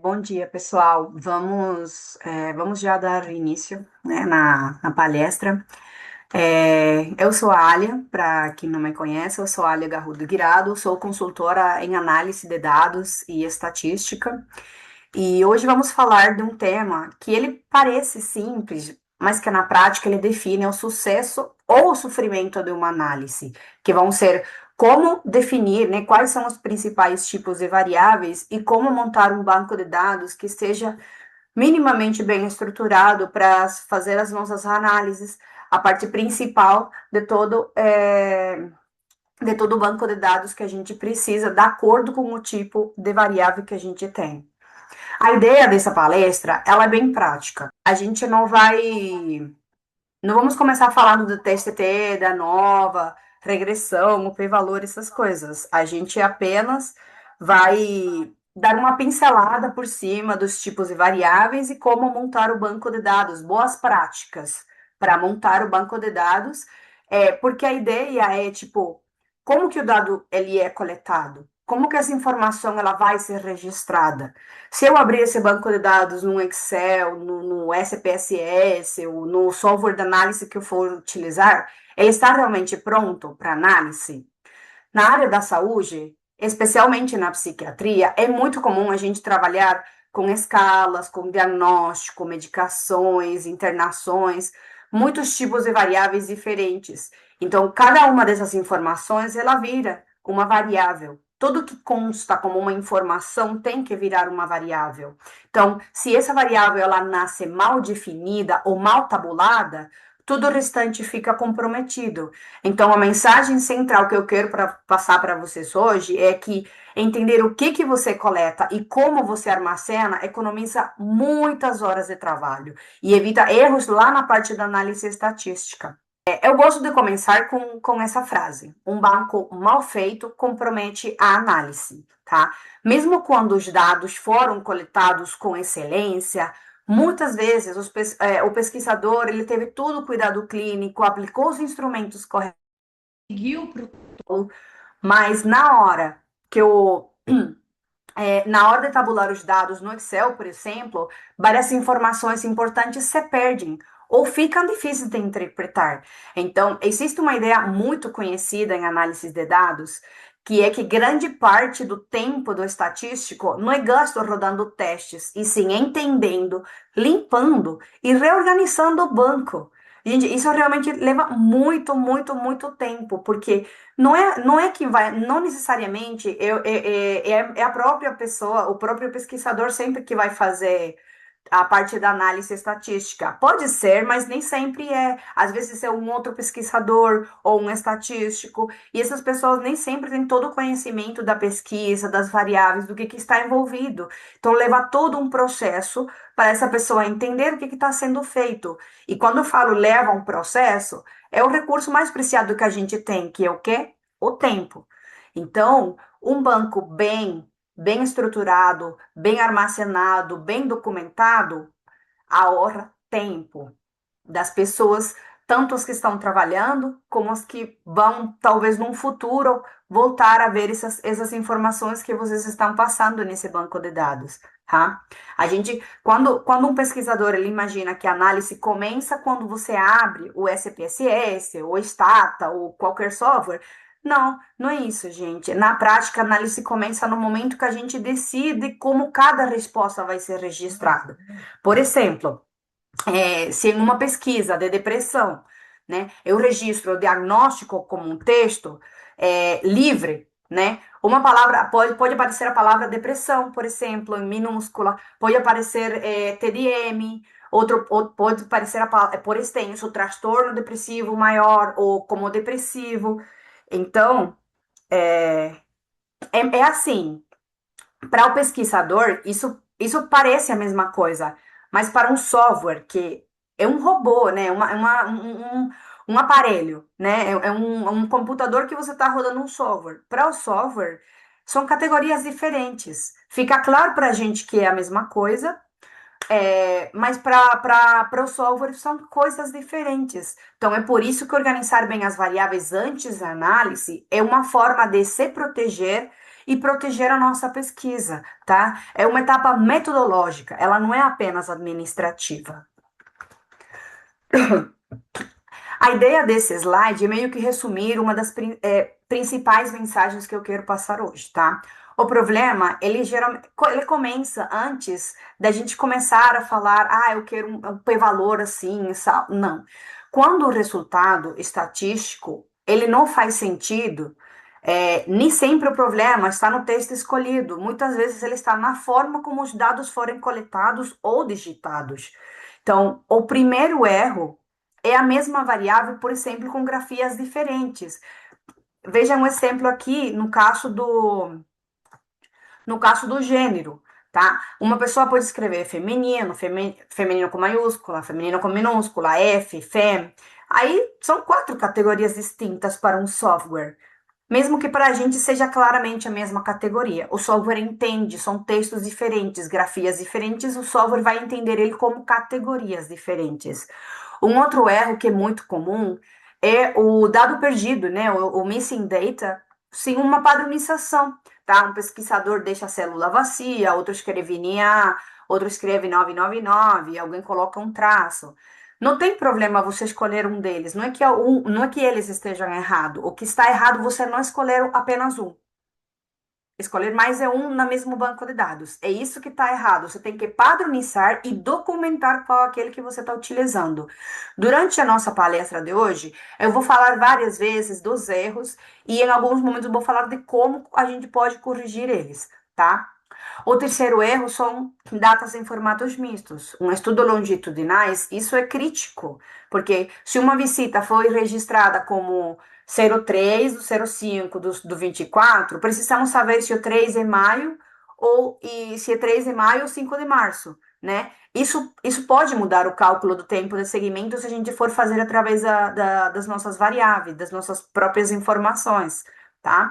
Bom dia, pessoal. Vamos já dar início, né, na palestra. Eu sou a Alia, para quem não me conhece, eu sou a Alia Garrudo Guirado, sou consultora em análise de dados e estatística. E hoje vamos falar de um tema que ele parece simples, mas que na prática ele define o sucesso ou o sofrimento de uma análise, que vão ser como definir, né, quais são os principais tipos de variáveis e como montar um banco de dados que esteja minimamente bem estruturado para fazer as nossas análises, a parte principal de todo o banco de dados que a gente precisa, de acordo com o tipo de variável que a gente tem. A ideia dessa palestra, ela é bem prática. A gente não vamos começar falando do TST, da nova, regressão, o p-valor, essas coisas. A gente apenas vai dar uma pincelada por cima dos tipos de variáveis e como montar o banco de dados, boas práticas para montar o banco de dados, porque a ideia é, tipo, como que o dado ele é coletado? Como que essa informação ela vai ser registrada? Se eu abrir esse banco de dados no Excel, no SPSS, ou no software de análise que eu for utilizar, ele está realmente pronto para análise? Na área da saúde, especialmente na psiquiatria, é muito comum a gente trabalhar com escalas, com diagnóstico, medicações, internações, muitos tipos de variáveis diferentes. Então, cada uma dessas informações, ela vira uma variável. Tudo que consta como uma informação tem que virar uma variável. Então, se essa variável ela nasce mal definida ou mal tabulada, tudo o restante fica comprometido. Então, a mensagem central que eu quero passar para vocês hoje é que entender o que você coleta e como você armacena economiza muitas horas de trabalho e evita erros lá na parte da análise estatística. Eu gosto de começar com essa frase: um banco mal feito compromete a análise, tá? Mesmo quando os dados foram coletados com excelência, muitas vezes o pesquisador ele teve todo o cuidado clínico, aplicou os instrumentos corretos, seguiu o protocolo, mas na hora de tabular os dados no Excel, por exemplo, várias informações importantes se perdem ou ficam difíceis de interpretar. Então, existe uma ideia muito conhecida em análise de dados, que é que grande parte do tempo do estatístico não é gasto rodando testes, e sim entendendo, limpando e reorganizando o banco. Gente, isso realmente leva muito, muito, muito tempo, porque não é que vai, não necessariamente é a própria pessoa, o próprio pesquisador sempre que vai fazer a parte da análise estatística. Pode ser, mas nem sempre é. Às vezes é um outro pesquisador ou um estatístico, e essas pessoas nem sempre têm todo o conhecimento da pesquisa, das variáveis, do que está envolvido. Então, leva todo um processo para essa pessoa entender o que está sendo feito. E quando eu falo leva um processo, é o recurso mais preciado que a gente tem, que é o quê? O tempo. Então, um banco bem estruturado, bem armazenado, bem documentado, ahorra tempo das pessoas, tanto as que estão trabalhando, como as que vão, talvez num futuro, voltar a ver essas informações que vocês estão passando nesse banco de dados. Tá? Quando um pesquisador ele imagina que a análise começa quando você abre o SPSS, ou Stata, ou qualquer software, não é isso, gente. Na prática, a análise começa no momento que a gente decide como cada resposta vai ser registrada. Por exemplo, se em uma pesquisa de depressão, né, eu registro o diagnóstico como um texto livre, né, uma palavra pode aparecer a palavra depressão, por exemplo, em minúscula, pode aparecer TDM, pode aparecer por extenso, transtorno depressivo maior ou como depressivo. Então, é assim. Para o pesquisador, isso parece a mesma coisa, mas para um software que é um robô, né? Um aparelho, né? É um computador que você está rodando um software. Para o software, são categorias diferentes. Fica claro para a gente que é a mesma coisa, mas para o software são coisas diferentes. Então, é por isso que organizar bem as variáveis antes da análise é uma forma de se proteger e proteger a nossa pesquisa, tá? É uma etapa metodológica, ela não é apenas administrativa. A ideia desse slide é meio que resumir uma das principais mensagens que eu quero passar hoje, tá? O problema, ele geralmente, ele começa antes da gente começar a falar, eu quero um p-valor assim, não. Quando o resultado estatístico, ele não faz sentido, nem sempre o problema está no texto escolhido. Muitas vezes ele está na forma como os dados forem coletados ou digitados. Então, o primeiro erro é a mesma variável, por exemplo, com grafias diferentes. Veja um exemplo aqui no caso do gênero, tá? Uma pessoa pode escrever feminino, feminino com maiúscula, feminino com minúscula, F, fem. Aí são 4 categorias distintas para um software. Mesmo que para a gente seja claramente a mesma categoria. O software entende, são textos diferentes, grafias diferentes, o software vai entender ele como categorias diferentes. Um outro erro que é muito comum é o dado perdido, né? O missing data, sem uma padronização, tá? Um pesquisador deixa a célula vazia, outro escreve NA, outro escreve 999, alguém coloca um traço. Não tem problema você escolher um deles. Não é que eles estejam errados. O que está errado, você não escolher apenas um. Escolher mais é um no mesmo banco de dados. É isso que está errado. Você tem que padronizar e documentar qual é aquele que você está utilizando. Durante a nossa palestra de hoje, eu vou falar várias vezes dos erros e em alguns momentos eu vou falar de como a gente pode corrigir eles, tá? O terceiro erro são datas em formatos mistos. Um estudo longitudinais, isso é crítico, porque se uma visita foi registrada como 03 do 05 do 24, precisamos saber se o 3 é maio e se é 3 de maio ou 5 de março, né? Isso pode mudar o cálculo do tempo de segmento se a gente for fazer através das nossas variáveis, das nossas próprias informações, tá?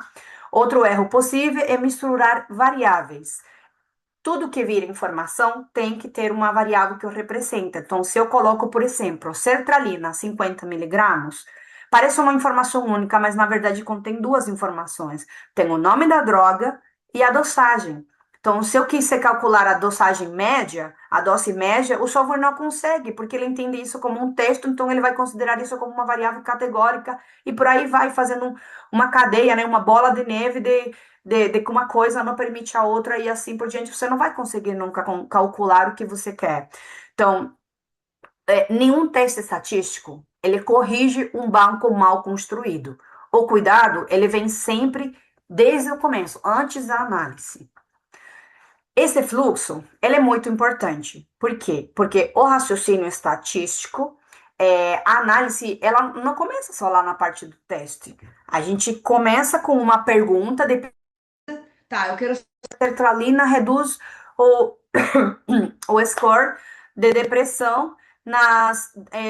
Outro erro possível é misturar variáveis. Tudo que vira informação tem que ter uma variável que o representa. Então, se eu coloco, por exemplo, sertralina 50 miligramas, parece uma informação única, mas na verdade contém duas informações. Tem o nome da droga e a dosagem. Então, se eu quiser calcular a dosagem média, a dose média, o software não consegue, porque ele entende isso como um texto, então ele vai considerar isso como uma variável categórica e por aí vai fazendo uma cadeia, né, uma bola de neve de que uma coisa não permite a outra e assim por diante, você não vai conseguir nunca calcular o que você quer. Então, nenhum teste estatístico, ele corrige um banco mal construído. O cuidado, ele vem sempre desde o começo, antes da análise. Esse fluxo, ele é muito importante. Por quê? Porque o raciocínio estatístico, a análise, ela não começa só lá na parte do teste. A gente começa com uma pergunta de, tá, eu quero saber se a sertralina reduz o, o score de depressão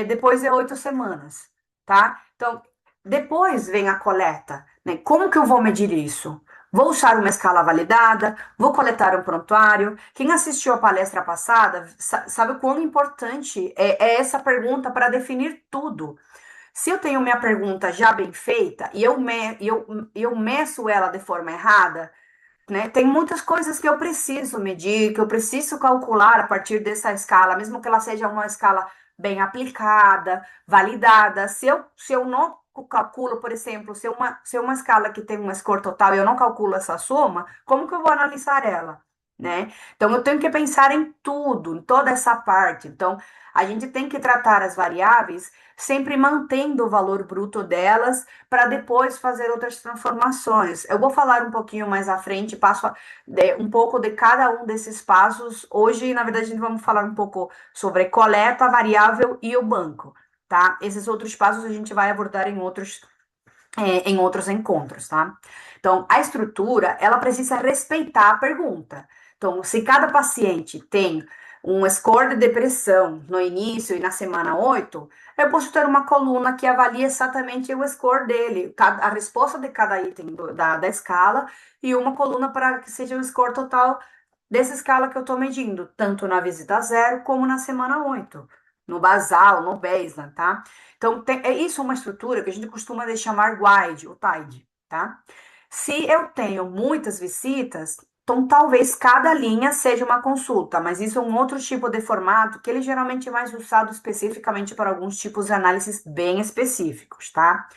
depois de 8 semanas, tá? Então, depois vem a coleta, né? Como que eu vou medir isso? Vou usar uma escala validada, vou coletar um prontuário. Quem assistiu a palestra passada sabe o quão importante é essa pergunta para definir tudo. Se eu tenho minha pergunta já bem feita e eu meço ela de forma errada, né? Tem muitas coisas que eu preciso medir, que eu preciso calcular a partir dessa escala, mesmo que ela seja uma escala bem aplicada, validada. Se eu não calculo, por exemplo, se é uma escala que tem um score total e eu não calculo essa soma, como que eu vou analisar ela? Né? Então, eu tenho que pensar em tudo, em toda essa parte. Então, a gente tem que tratar as variáveis sempre mantendo o valor bruto delas para depois fazer outras transformações. Eu vou falar um pouquinho mais à frente, um pouco de cada um desses passos. Hoje, na verdade, a gente vamos falar um pouco sobre coleta, variável e o banco, tá? Esses outros passos a gente vai abordar em outros encontros, tá? Então, a estrutura, ela precisa respeitar a pergunta. Então, se cada paciente tem um score de depressão no início e na semana 8, eu posso ter uma coluna que avalie exatamente o score dele, a resposta de cada item da escala, e uma coluna para que seja o score total dessa escala que eu estou medindo, tanto na visita zero como na semana 8, no basal, no baseline, tá? Então, isso é uma estrutura que a gente costuma chamar WIDE, o TIDE, tá? Se eu tenho muitas visitas, então talvez cada linha seja uma consulta, mas isso é um outro tipo de formato que ele geralmente é mais usado especificamente para alguns tipos de análises bem específicos, tá?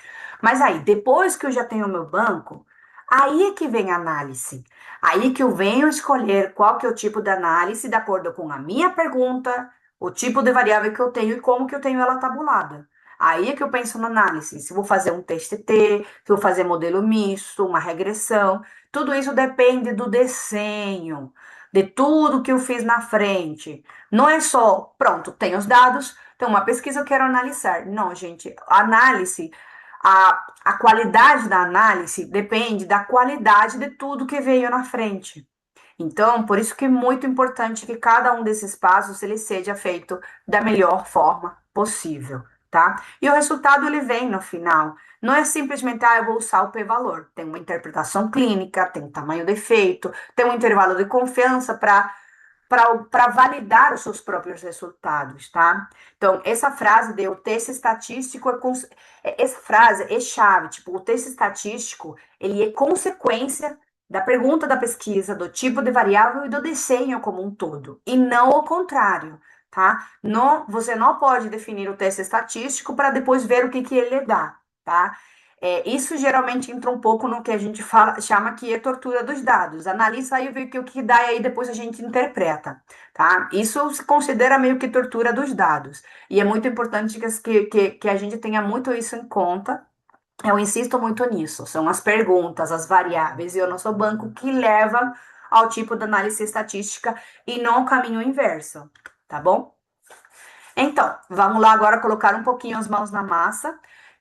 Mas aí, depois que eu já tenho o meu banco, aí é que vem a análise. Aí que eu venho escolher qual que é o tipo de análise de acordo com a minha pergunta, o tipo de variável que eu tenho e como que eu tenho ela tabulada. Aí é que eu penso na análise. Se vou fazer um TST, se vou fazer modelo misto, uma regressão, tudo isso depende do desenho, de tudo que eu fiz na frente. Não é só, pronto, tem os dados, tem uma pesquisa, eu quero analisar. Não, gente, a análise, a qualidade da análise depende da qualidade de tudo que veio na frente. Então, por isso que é muito importante que cada um desses passos ele seja feito da melhor forma possível, tá? E o resultado ele vem no final. Não é simplesmente, eu vou usar o p-valor. Tem uma interpretação clínica, tem tamanho de efeito, tem um intervalo de confiança para validar os seus próprios resultados, tá? Então, essa frase de o teste estatístico essa frase é chave, tipo, o teste estatístico, ele é consequência da pergunta da pesquisa, do tipo de variável e do desenho como um todo, e não o contrário, tá? Não, você não pode definir o teste estatístico para depois ver o que que ele dá, tá? Isso geralmente entra um pouco no que a gente chama que é tortura dos dados. Analisa aí, vê o que dá e aí depois a gente interpreta, tá? Isso se considera meio que tortura dos dados. E é muito importante que a gente tenha muito isso em conta. Eu insisto muito nisso. São as perguntas, as variáveis e o nosso banco que leva ao tipo de análise estatística e não o caminho inverso, tá bom? Então, vamos lá agora colocar um pouquinho as mãos na massa. O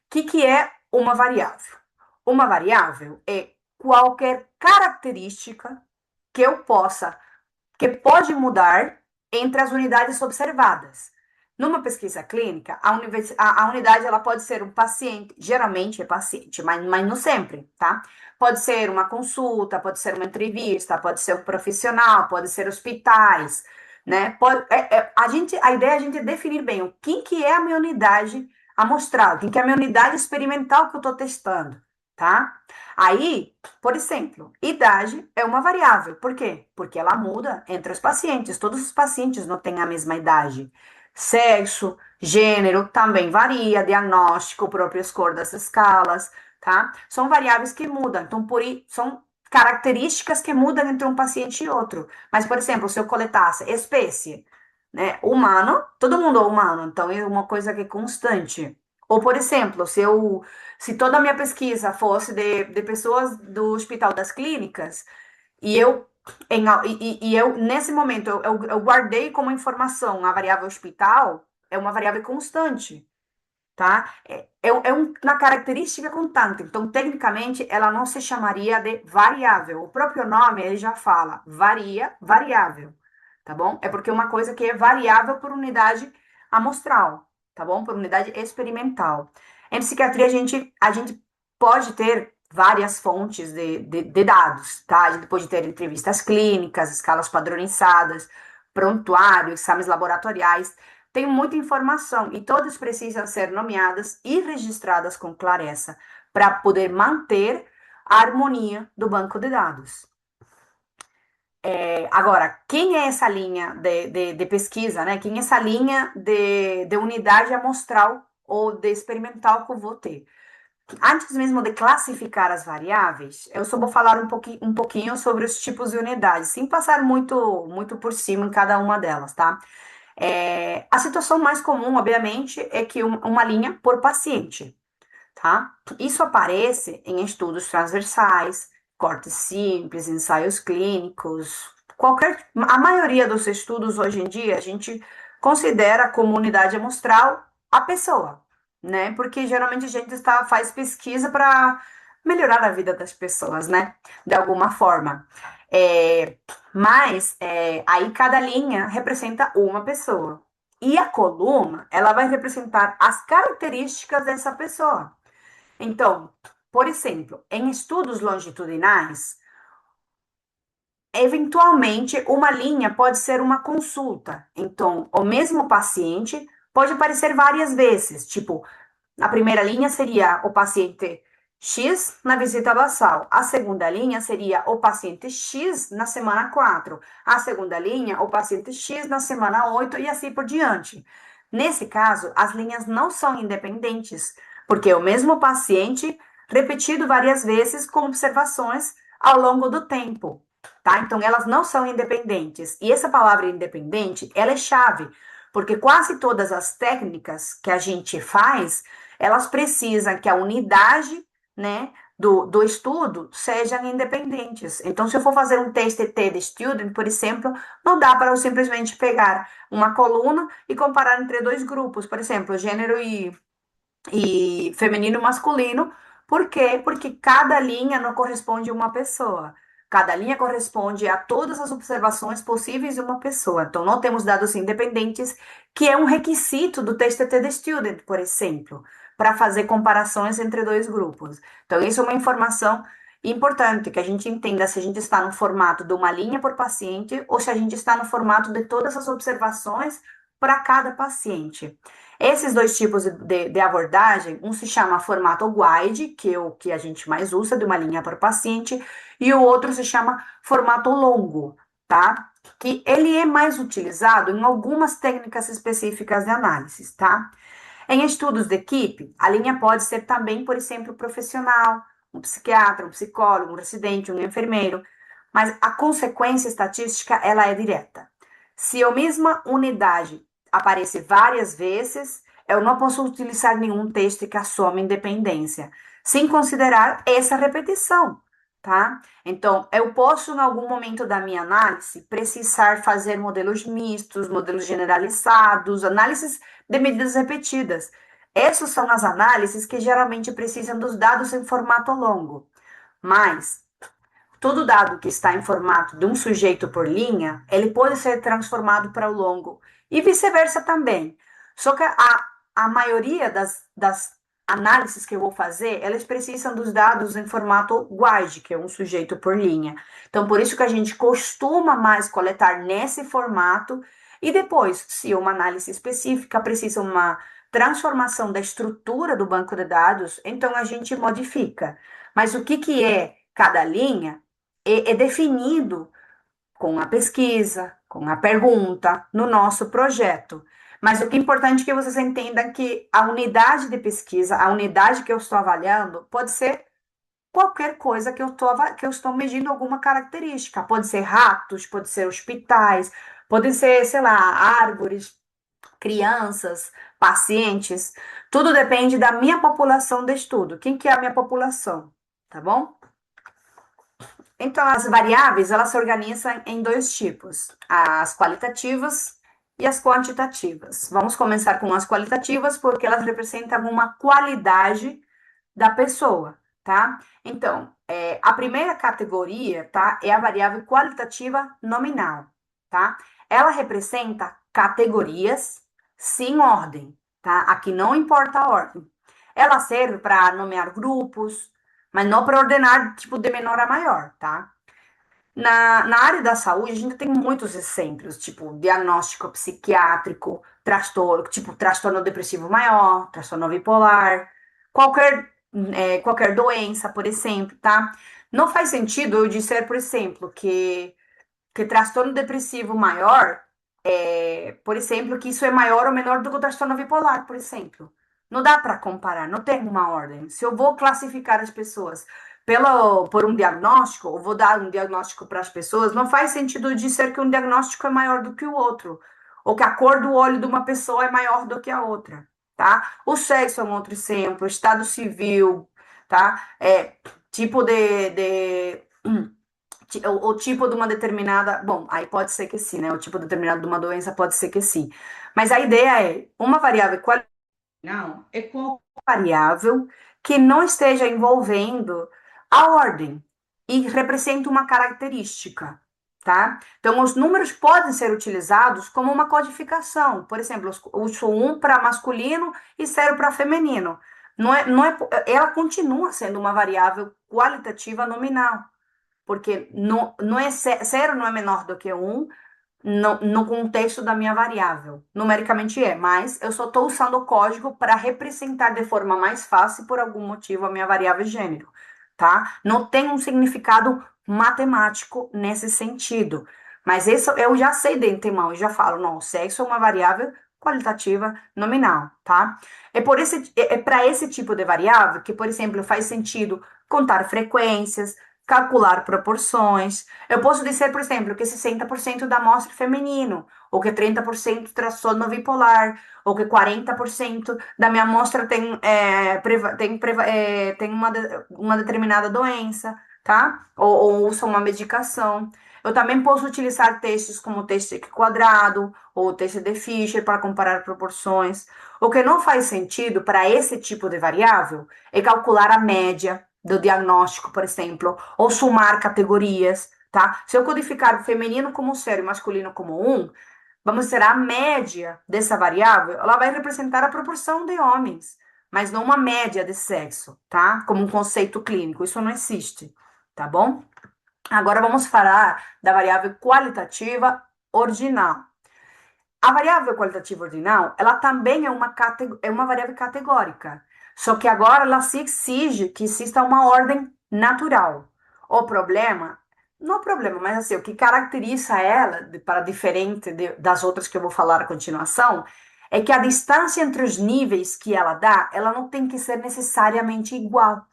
que é uma variável? Uma variável é qualquer característica que eu possa, que pode mudar entre as unidades observadas. Numa pesquisa clínica, a unidade ela pode ser um paciente, geralmente é paciente, mas não sempre, tá? Pode ser uma consulta, pode ser uma entrevista, pode ser um profissional, pode ser hospitais, né? A ideia é a gente definir bem o que é a minha unidade amostral, o que é a minha unidade experimental que eu estou testando, tá? Aí, por exemplo, idade é uma variável. Por quê? Porque ela muda entre os pacientes. Todos os pacientes não têm a mesma idade. Sexo, gênero também varia, diagnóstico, próprio score das escalas, tá? São variáveis que mudam. Então, são características que mudam entre um paciente e outro. Mas, por exemplo, se eu coletasse espécie, né, humano, todo mundo é humano, então é uma coisa que é constante. Ou, por exemplo, se toda a minha pesquisa fosse de pessoas do Hospital das Clínicas, e eu nesse momento, eu guardei como informação a variável hospital, é uma variável constante, tá? Uma característica constante. Então, tecnicamente, ela não se chamaria de variável. O próprio nome, ele já fala, varia, variável, tá bom? É porque é uma coisa que é variável por unidade amostral, tá bom? Por unidade experimental. Em psiquiatria, a gente pode ter várias fontes de dados, tá? A gente pode ter entrevistas clínicas, escalas padronizadas, prontuário, exames laboratoriais. Tem muita informação e todas precisam ser nomeadas e registradas com clareza para poder manter a harmonia do banco de dados. Agora, quem é essa linha de pesquisa, né? Quem é essa linha de unidade amostral ou de experimental que eu vou ter? Antes mesmo de classificar as variáveis, eu só vou falar um pouquinho sobre os tipos de unidades, sem passar muito por cima em cada uma delas, tá? A situação mais comum, obviamente, é que uma linha por paciente, tá? Isso aparece em estudos transversais, cortes simples, ensaios clínicos, a maioria dos estudos hoje em dia a gente considera como unidade amostral a pessoa, né? Porque geralmente a gente faz pesquisa para melhorar a vida das pessoas, né? De alguma forma. Aí cada linha representa uma pessoa. E a coluna, ela vai representar as características dessa pessoa. Então, por exemplo, em estudos longitudinais, eventualmente uma linha pode ser uma consulta. Então, o mesmo paciente pode aparecer várias vezes. Tipo, a primeira linha seria o paciente X na visita basal. A segunda linha seria o paciente X na semana 4. A segunda linha, o paciente X na semana 8 e assim por diante. Nesse caso, as linhas não são independentes, porque é o mesmo paciente repetido várias vezes com observações ao longo do tempo, tá? Então, elas não são independentes. E essa palavra independente, ela é chave, porque quase todas as técnicas que a gente faz, elas precisam que a unidade, né, do estudo sejam independentes. Então, se eu for fazer um TST de student, por exemplo, não dá para eu simplesmente pegar uma coluna e comparar entre dois grupos, por exemplo, gênero e feminino e masculino. Por quê? Porque cada linha não corresponde a uma pessoa. Cada linha corresponde a todas as observações possíveis de uma pessoa. Então, não temos dados independentes, que é um requisito do TST de Student, por exemplo, para fazer comparações entre dois grupos. Então, isso é uma informação importante, que a gente entenda se a gente está no formato de uma linha por paciente ou se a gente está no formato de todas as observações para cada paciente. Esses dois tipos de abordagem, um se chama formato wide, que é o que a gente mais usa, de uma linha por paciente, e o outro se chama formato longo, tá? Que ele é mais utilizado em algumas técnicas específicas de análise, tá? Em estudos de equipe, a linha pode ser também, por exemplo, profissional, um psiquiatra, um psicólogo, um residente, um enfermeiro, mas a consequência estatística, ela é direta. Se a mesma unidade aparece várias vezes, eu não posso utilizar nenhum texto que assome independência, sem considerar essa repetição, tá? Então, eu posso, em algum momento da minha análise, precisar fazer modelos mistos, modelos generalizados, análises de medidas repetidas. Essas são as análises que geralmente precisam dos dados em formato longo, mas todo dado que está em formato de um sujeito por linha, ele pode ser transformado para o longo e vice-versa também. Só que a maioria das análises que eu vou fazer, elas precisam dos dados em formato wide, que é um sujeito por linha. Então, por isso que a gente costuma mais coletar nesse formato e depois, se uma análise específica precisa uma transformação da estrutura do banco de dados, então a gente modifica. Mas o que que é cada linha? É definido com a pesquisa, com a pergunta, no nosso projeto. Mas o que é importante é que vocês entendam que a unidade de pesquisa, a unidade que eu estou avaliando, pode ser qualquer coisa que eu estou medindo alguma característica. Pode ser ratos, pode ser hospitais, pode ser, sei lá, árvores, crianças, pacientes. Tudo depende da minha população de estudo. Quem que é a minha população? Tá bom? Então, as variáveis, elas se organizam em dois tipos, as qualitativas e as quantitativas. Vamos começar com as qualitativas, porque elas representam uma qualidade da pessoa, tá? Então, a primeira categoria, tá, é a variável qualitativa nominal, tá? Ela representa categorias sem ordem, tá? Aqui não importa a ordem. Ela serve para nomear grupos, mas não para ordenar, tipo, de menor a maior, tá? Na área da saúde, a gente tem muitos exemplos, tipo diagnóstico psiquiátrico, transtorno, tipo transtorno depressivo maior, transtorno bipolar, qualquer, qualquer doença, por exemplo, tá? Não faz sentido eu dizer, por exemplo, que transtorno depressivo maior, por exemplo, que isso é maior ou menor do que o transtorno bipolar, por exemplo. Não dá para comparar, não tem uma ordem. Se eu vou classificar as pessoas por um diagnóstico, ou vou dar um diagnóstico para as pessoas, não faz sentido dizer que um diagnóstico é maior do que o outro, ou que a cor do olho de uma pessoa é maior do que a outra, tá? O sexo é um outro exemplo, estado civil, tá? Tipo o tipo de uma determinada. Bom, aí pode ser que sim, né? O tipo determinado de uma doença pode ser que sim. Mas a ideia é uma variável qualitativa não, é qualquer variável que não esteja envolvendo a ordem e representa uma característica, tá? Então, os números podem ser utilizados como uma codificação. Por exemplo, eu uso um para masculino e 0 para feminino. Ela continua sendo uma variável qualitativa nominal porque não é zero não é menor do que um, no contexto da minha variável. Numericamente é, mas eu só estou usando o código para representar de forma mais fácil, por algum motivo, a minha variável gênero, tá? Não tem um significado matemático nesse sentido. Mas isso eu já sei de antemão, eu já falo, não, sexo é uma variável qualitativa nominal, tá? É para esse tipo de variável que, por exemplo, faz sentido contar frequências, calcular proporções. Eu posso dizer, por exemplo, que 60% da amostra é feminino, ou que 30% transtorno bipolar, ou que 40% da minha amostra tem uma determinada doença, tá? Ou usa uma medicação. Eu também posso utilizar testes como o teste quadrado ou o teste de Fisher para comparar proporções. O que não faz sentido para esse tipo de variável é calcular a média do diagnóstico, por exemplo, ou somar categorias, tá? Se eu codificar o feminino como 0 e masculino como 1, vamos dizer, a média dessa variável, ela vai representar a proporção de homens, mas não uma média de sexo, tá? Como um conceito clínico, isso não existe, tá bom? Agora vamos falar da variável qualitativa ordinal. A variável qualitativa ordinal, ela também é uma variável categórica, só que agora ela se exige que exista uma ordem natural. O problema, não o problema, mas assim, o que caracteriza ela, para diferente das outras que eu vou falar a continuação, é que a distância entre os níveis que ela dá, ela não tem que ser necessariamente igual,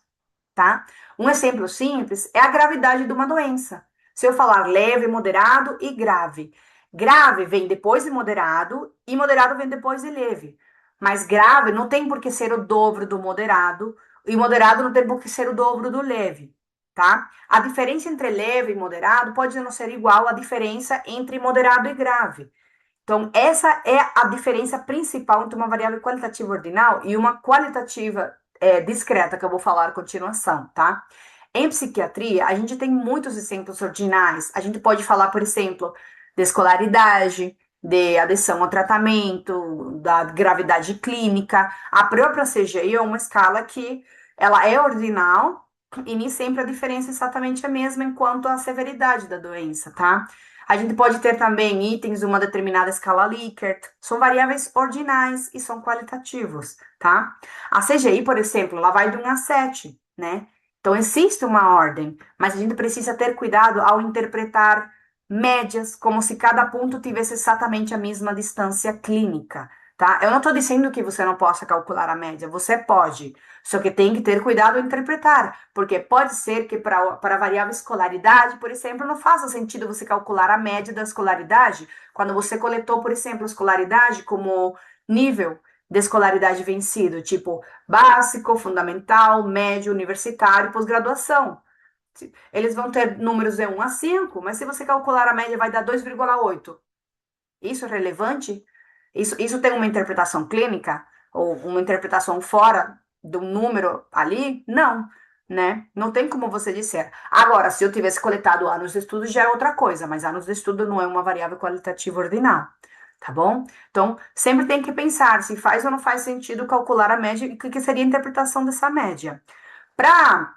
tá? Um exemplo simples é a gravidade de uma doença. Se eu falar leve, moderado e grave. Grave vem depois de moderado e moderado vem depois de leve. Mas grave não tem por que ser o dobro do moderado e moderado não tem por que ser o dobro do leve, tá? A diferença entre leve e moderado pode não ser igual à diferença entre moderado e grave. Então, essa é a diferença principal entre uma variável qualitativa ordinal e uma qualitativa discreta, que eu vou falar a continuação, tá? Em psiquiatria, a gente tem muitos exemplos ordinais. A gente pode falar, por exemplo, de escolaridade, de adesão ao tratamento, da gravidade clínica. A própria CGI é uma escala que ela é ordinal e nem sempre a diferença é exatamente a mesma enquanto a severidade da doença, tá? A gente pode ter também itens de uma determinada escala Likert. São variáveis ordinais e são qualitativos, tá? A CGI, por exemplo, ela vai de 1 a 7, né? Então, existe uma ordem, mas a gente precisa ter cuidado ao interpretar médias, como se cada ponto tivesse exatamente a mesma distância clínica, tá? Eu não estou dizendo que você não possa calcular a média, você pode, só que tem que ter cuidado ao interpretar, porque pode ser que para a variável escolaridade, por exemplo, não faça sentido você calcular a média da escolaridade quando você coletou, por exemplo, a escolaridade como nível de escolaridade vencido, tipo básico, fundamental, médio, universitário, pós-graduação. Eles vão ter números de 1 a 5, mas se você calcular a média, vai dar 2,8. Isso é relevante? Isso tem uma interpretação clínica? Ou uma interpretação fora do número ali? Não, né? Não tem como você disser. Agora, se eu tivesse coletado anos de estudo, já é outra coisa, mas anos de estudo não é uma variável qualitativa ordinal, tá bom? Então, sempre tem que pensar se faz ou não faz sentido calcular a média e o que seria a interpretação dessa média. Para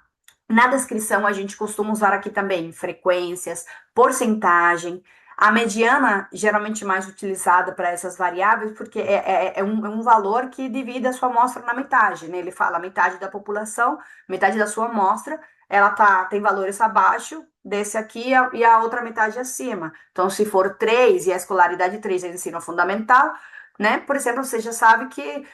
Na descrição, a gente costuma usar aqui também frequências, porcentagem. A mediana, geralmente mais utilizada para essas variáveis, porque é um valor que divide a sua amostra na metade, né? Ele fala metade da população, metade da sua amostra, tem valores abaixo desse aqui e a outra metade acima. Então, se for 3 e a escolaridade 3 é ensino fundamental, né? Por exemplo, você já sabe que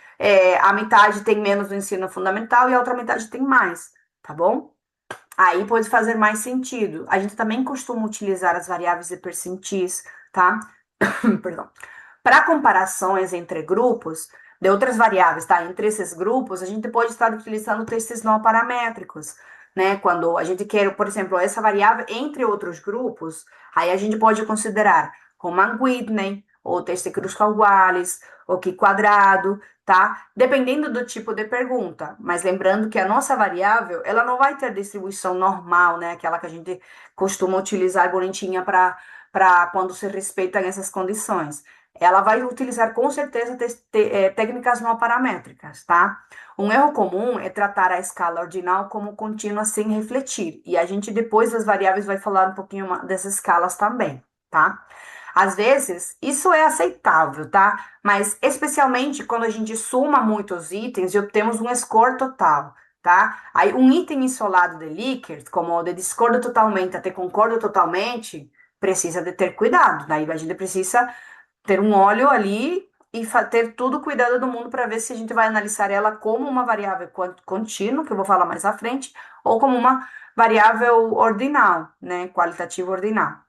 a metade tem menos do ensino fundamental e a outra metade tem mais, tá bom? Aí pode fazer mais sentido. A gente também costuma utilizar as variáveis de percentis, tá? Perdão. Para comparações entre grupos de outras variáveis, tá? Entre esses grupos, a gente pode estar utilizando testes não paramétricos, né? Quando a gente quer, por exemplo, essa variável entre outros grupos, aí a gente pode considerar Roman-Whitney, ou teste Cruz-Wallis, ou Q-quadrado, tá? Dependendo do tipo de pergunta. Mas lembrando que a nossa variável, ela não vai ter distribuição normal, né? Aquela que a gente costuma utilizar bonitinha para quando se respeitam essas condições. Ela vai utilizar com certeza técnicas não paramétricas, tá? Um erro comum é tratar a escala ordinal como contínua sem refletir. E a gente depois das variáveis vai falar um pouquinho dessas escalas também, tá? Às vezes, isso é aceitável, tá? Mas especialmente quando a gente soma muitos itens e obtemos um score total, tá? Aí um item isolado de Likert, como o de discordo totalmente até concordo totalmente, precisa de ter cuidado. Daí a gente precisa ter um olho ali e ter todo o cuidado do mundo para ver se a gente vai analisar ela como uma variável contínua, que eu vou falar mais à frente, ou como uma variável ordinal, né? Qualitativa ordinal.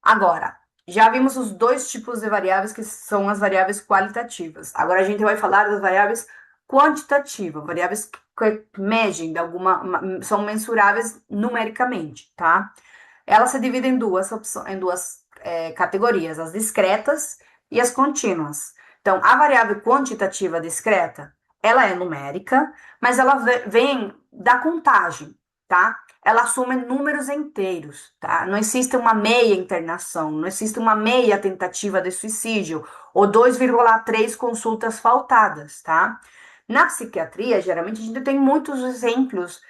Agora, já vimos os dois tipos de variáveis que são as variáveis qualitativas. Agora a gente vai falar das variáveis quantitativas, variáveis que medem de são mensuráveis numericamente, tá? Elas se dividem em duas opções, em duas categorias, as discretas e as contínuas. Então, a variável quantitativa discreta, ela é numérica, mas ela vem da contagem, tá? Ela assume números inteiros, tá? Não existe uma meia internação, não existe uma meia tentativa de suicídio ou 2,3 consultas faltadas, tá? Na psiquiatria, geralmente a gente tem muitos exemplos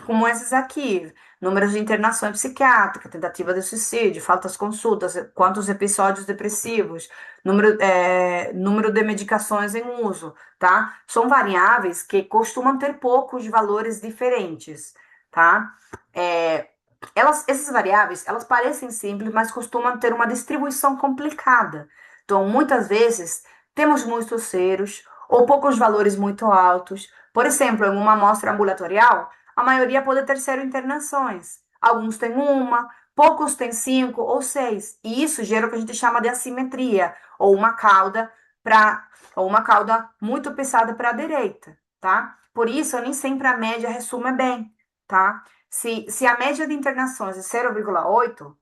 como esses aqui, números de internação psiquiátrica, tentativa de suicídio, faltas consultas, quantos episódios depressivos, número de medicações em uso, tá? São variáveis que costumam ter poucos valores diferentes, tá? É, essas variáveis, elas parecem simples, mas costumam ter uma distribuição complicada. Então, muitas vezes, temos muitos zeros ou poucos valores muito altos. Por exemplo, em uma amostra ambulatorial, a maioria pode ter 0 internações. Alguns têm uma, poucos têm 5 ou 6. E isso gera o que a gente chama de assimetria, para ou uma cauda muito pesada para a direita, tá? Por isso, nem sempre a média resume bem, tá? Se a média de internações é 0,8,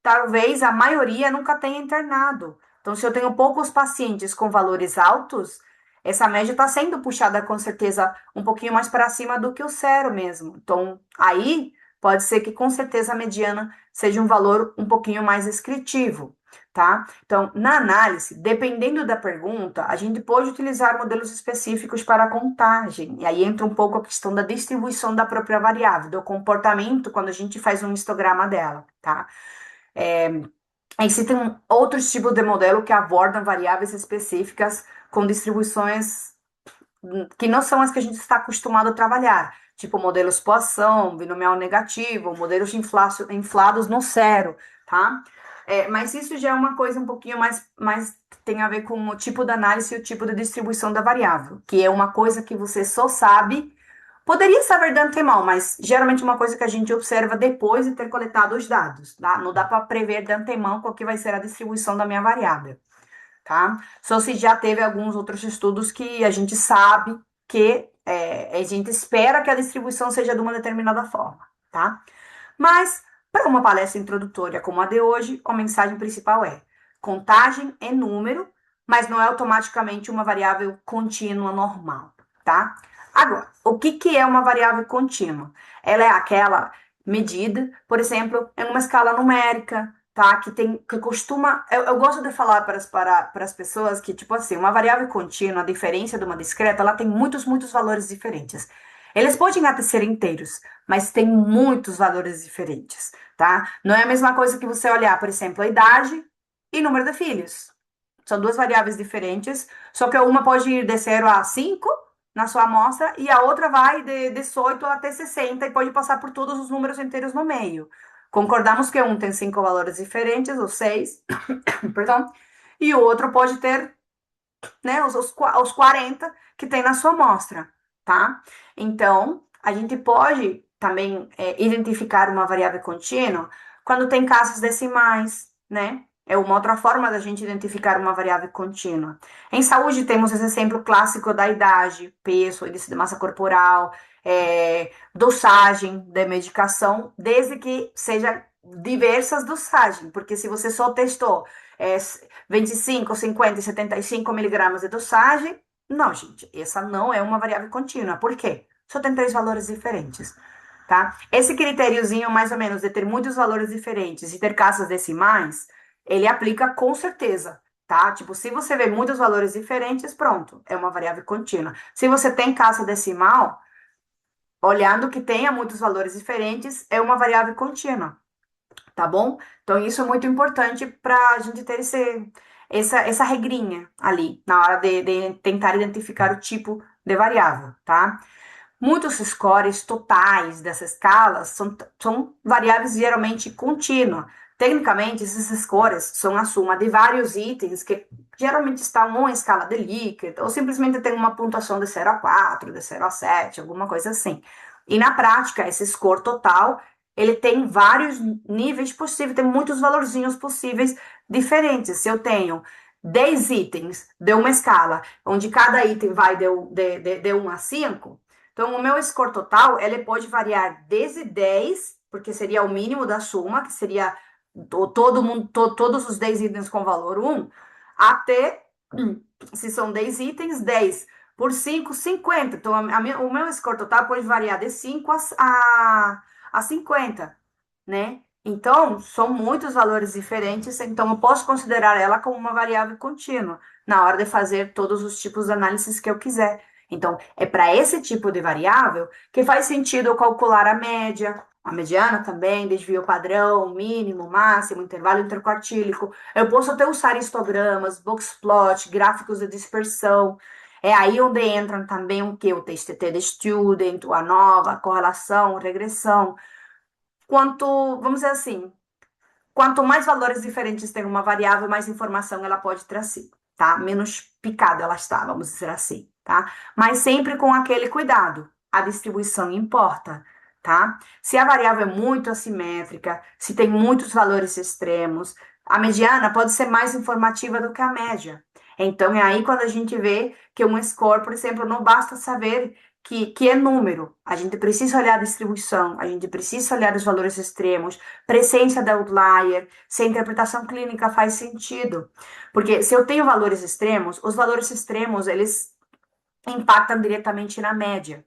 talvez a maioria nunca tenha internado. Então, se eu tenho poucos pacientes com valores altos, essa média está sendo puxada com certeza um pouquinho mais para cima do que o zero mesmo. Então, aí pode ser que com certeza a mediana seja um valor um pouquinho mais descritivo, tá? Então, na análise, dependendo da pergunta, a gente pode utilizar modelos específicos para a contagem. E aí entra um pouco a questão da distribuição da própria variável, do comportamento quando a gente faz um histograma dela, tá? É, existem outros tipos de modelo que abordam variáveis específicas com distribuições que não são as que a gente está acostumado a trabalhar, tipo modelos Poisson, binomial negativo, modelos inflados no zero, tá? Mas isso já é uma coisa um pouquinho mais tem a ver com o tipo de análise e o tipo de distribuição da variável, que é uma coisa que você só sabe. Poderia saber de antemão, mas geralmente é uma coisa que a gente observa depois de ter coletado os dados, tá? Não dá para prever de antemão qual que vai ser a distribuição da minha variável, tá? Só se já teve alguns outros estudos que a gente sabe que a gente espera que a distribuição seja de uma determinada forma, tá? Mas, para uma palestra introdutória como a de hoje, a mensagem principal é: contagem é número, mas não é automaticamente uma variável contínua normal, tá? Agora, o que que é uma variável contínua? Ela é aquela medida, por exemplo, em uma escala numérica, tá? Que costuma. Eu gosto de falar para as pessoas que, tipo assim, uma variável contínua, a diferença de uma discreta, ela tem muitos valores diferentes. Eles podem até ser inteiros, mas tem muitos valores diferentes, tá? Não é a mesma coisa que você olhar, por exemplo, a idade e número de filhos. São duas variáveis diferentes, só que uma pode ir de 0 a 5 na sua amostra e a outra vai de 18 até 60 e pode passar por todos os números inteiros no meio. Concordamos que um tem 5 valores diferentes, ou 6, perdão, e o outro pode ter, né, os 40 que tem na sua amostra, tá? Então, a gente pode também identificar uma variável contínua quando tem casas decimais, né? É uma outra forma da gente identificar uma variável contínua. Em saúde, temos esse exemplo clássico da idade, peso, índice de massa corporal, dosagem de medicação, desde que seja diversas dosagens, porque se você só testou 25, 50 e 75 miligramas de dosagem. Não, gente, essa não é uma variável contínua. Por quê? Só tem 3 valores diferentes, tá? Esse critériozinho, mais ou menos, de ter muitos valores diferentes e ter casas decimais, ele aplica com certeza, tá? Tipo, se você vê muitos valores diferentes, pronto, é uma variável contínua. Se você tem casa decimal, olhando que tenha muitos valores diferentes, é uma variável contínua, tá bom? Então, isso é muito importante para a gente ter essa regrinha ali, na hora de tentar identificar o tipo de variável, tá? Muitos scores totais dessa escala são variáveis geralmente contínuas. Tecnicamente, esses scores são a soma de vários itens que geralmente estão ou em escala de Likert, ou simplesmente tem uma pontuação de 0 a 4, de 0 a 7, alguma coisa assim. E na prática, esse score total, ele tem vários níveis possíveis, tem muitos valorzinhos possíveis diferentes. Se eu tenho 10 itens de uma escala, onde cada item vai de 1 a 5, então, o meu score total, ele pode variar desde 10, porque seria o mínimo da soma, que seria todo mundo, todos os 10 itens com valor 1, até, se são 10 itens, 10 por 5, 50. Então, o meu score total pode variar de 5 a 50, né? Então, são muitos valores diferentes, então eu posso considerar ela como uma variável contínua na hora de fazer todos os tipos de análises que eu quiser. Então, é para esse tipo de variável que faz sentido eu calcular a média, a mediana também, desvio padrão, mínimo, máximo, intervalo interquartílico. Eu posso até usar histogramas, boxplot, gráficos de dispersão. É aí onde entram também o que? O TST de student, a ANOVA, a correlação, regressão. Vamos dizer assim, quanto mais valores diferentes tem uma variável, mais informação ela pode trazer, tá? Menos picada ela está, vamos dizer assim, tá? Mas sempre com aquele cuidado. A distribuição importa, tá? Se a variável é muito assimétrica, se tem muitos valores extremos, a mediana pode ser mais informativa do que a média. Então, é aí quando a gente vê que um score, por exemplo, não basta saber que é número. A gente precisa olhar a distribuição, a gente precisa olhar os valores extremos, presença da outlier, se a interpretação clínica faz sentido. Porque se eu tenho valores extremos, os valores extremos, eles impactam diretamente na média.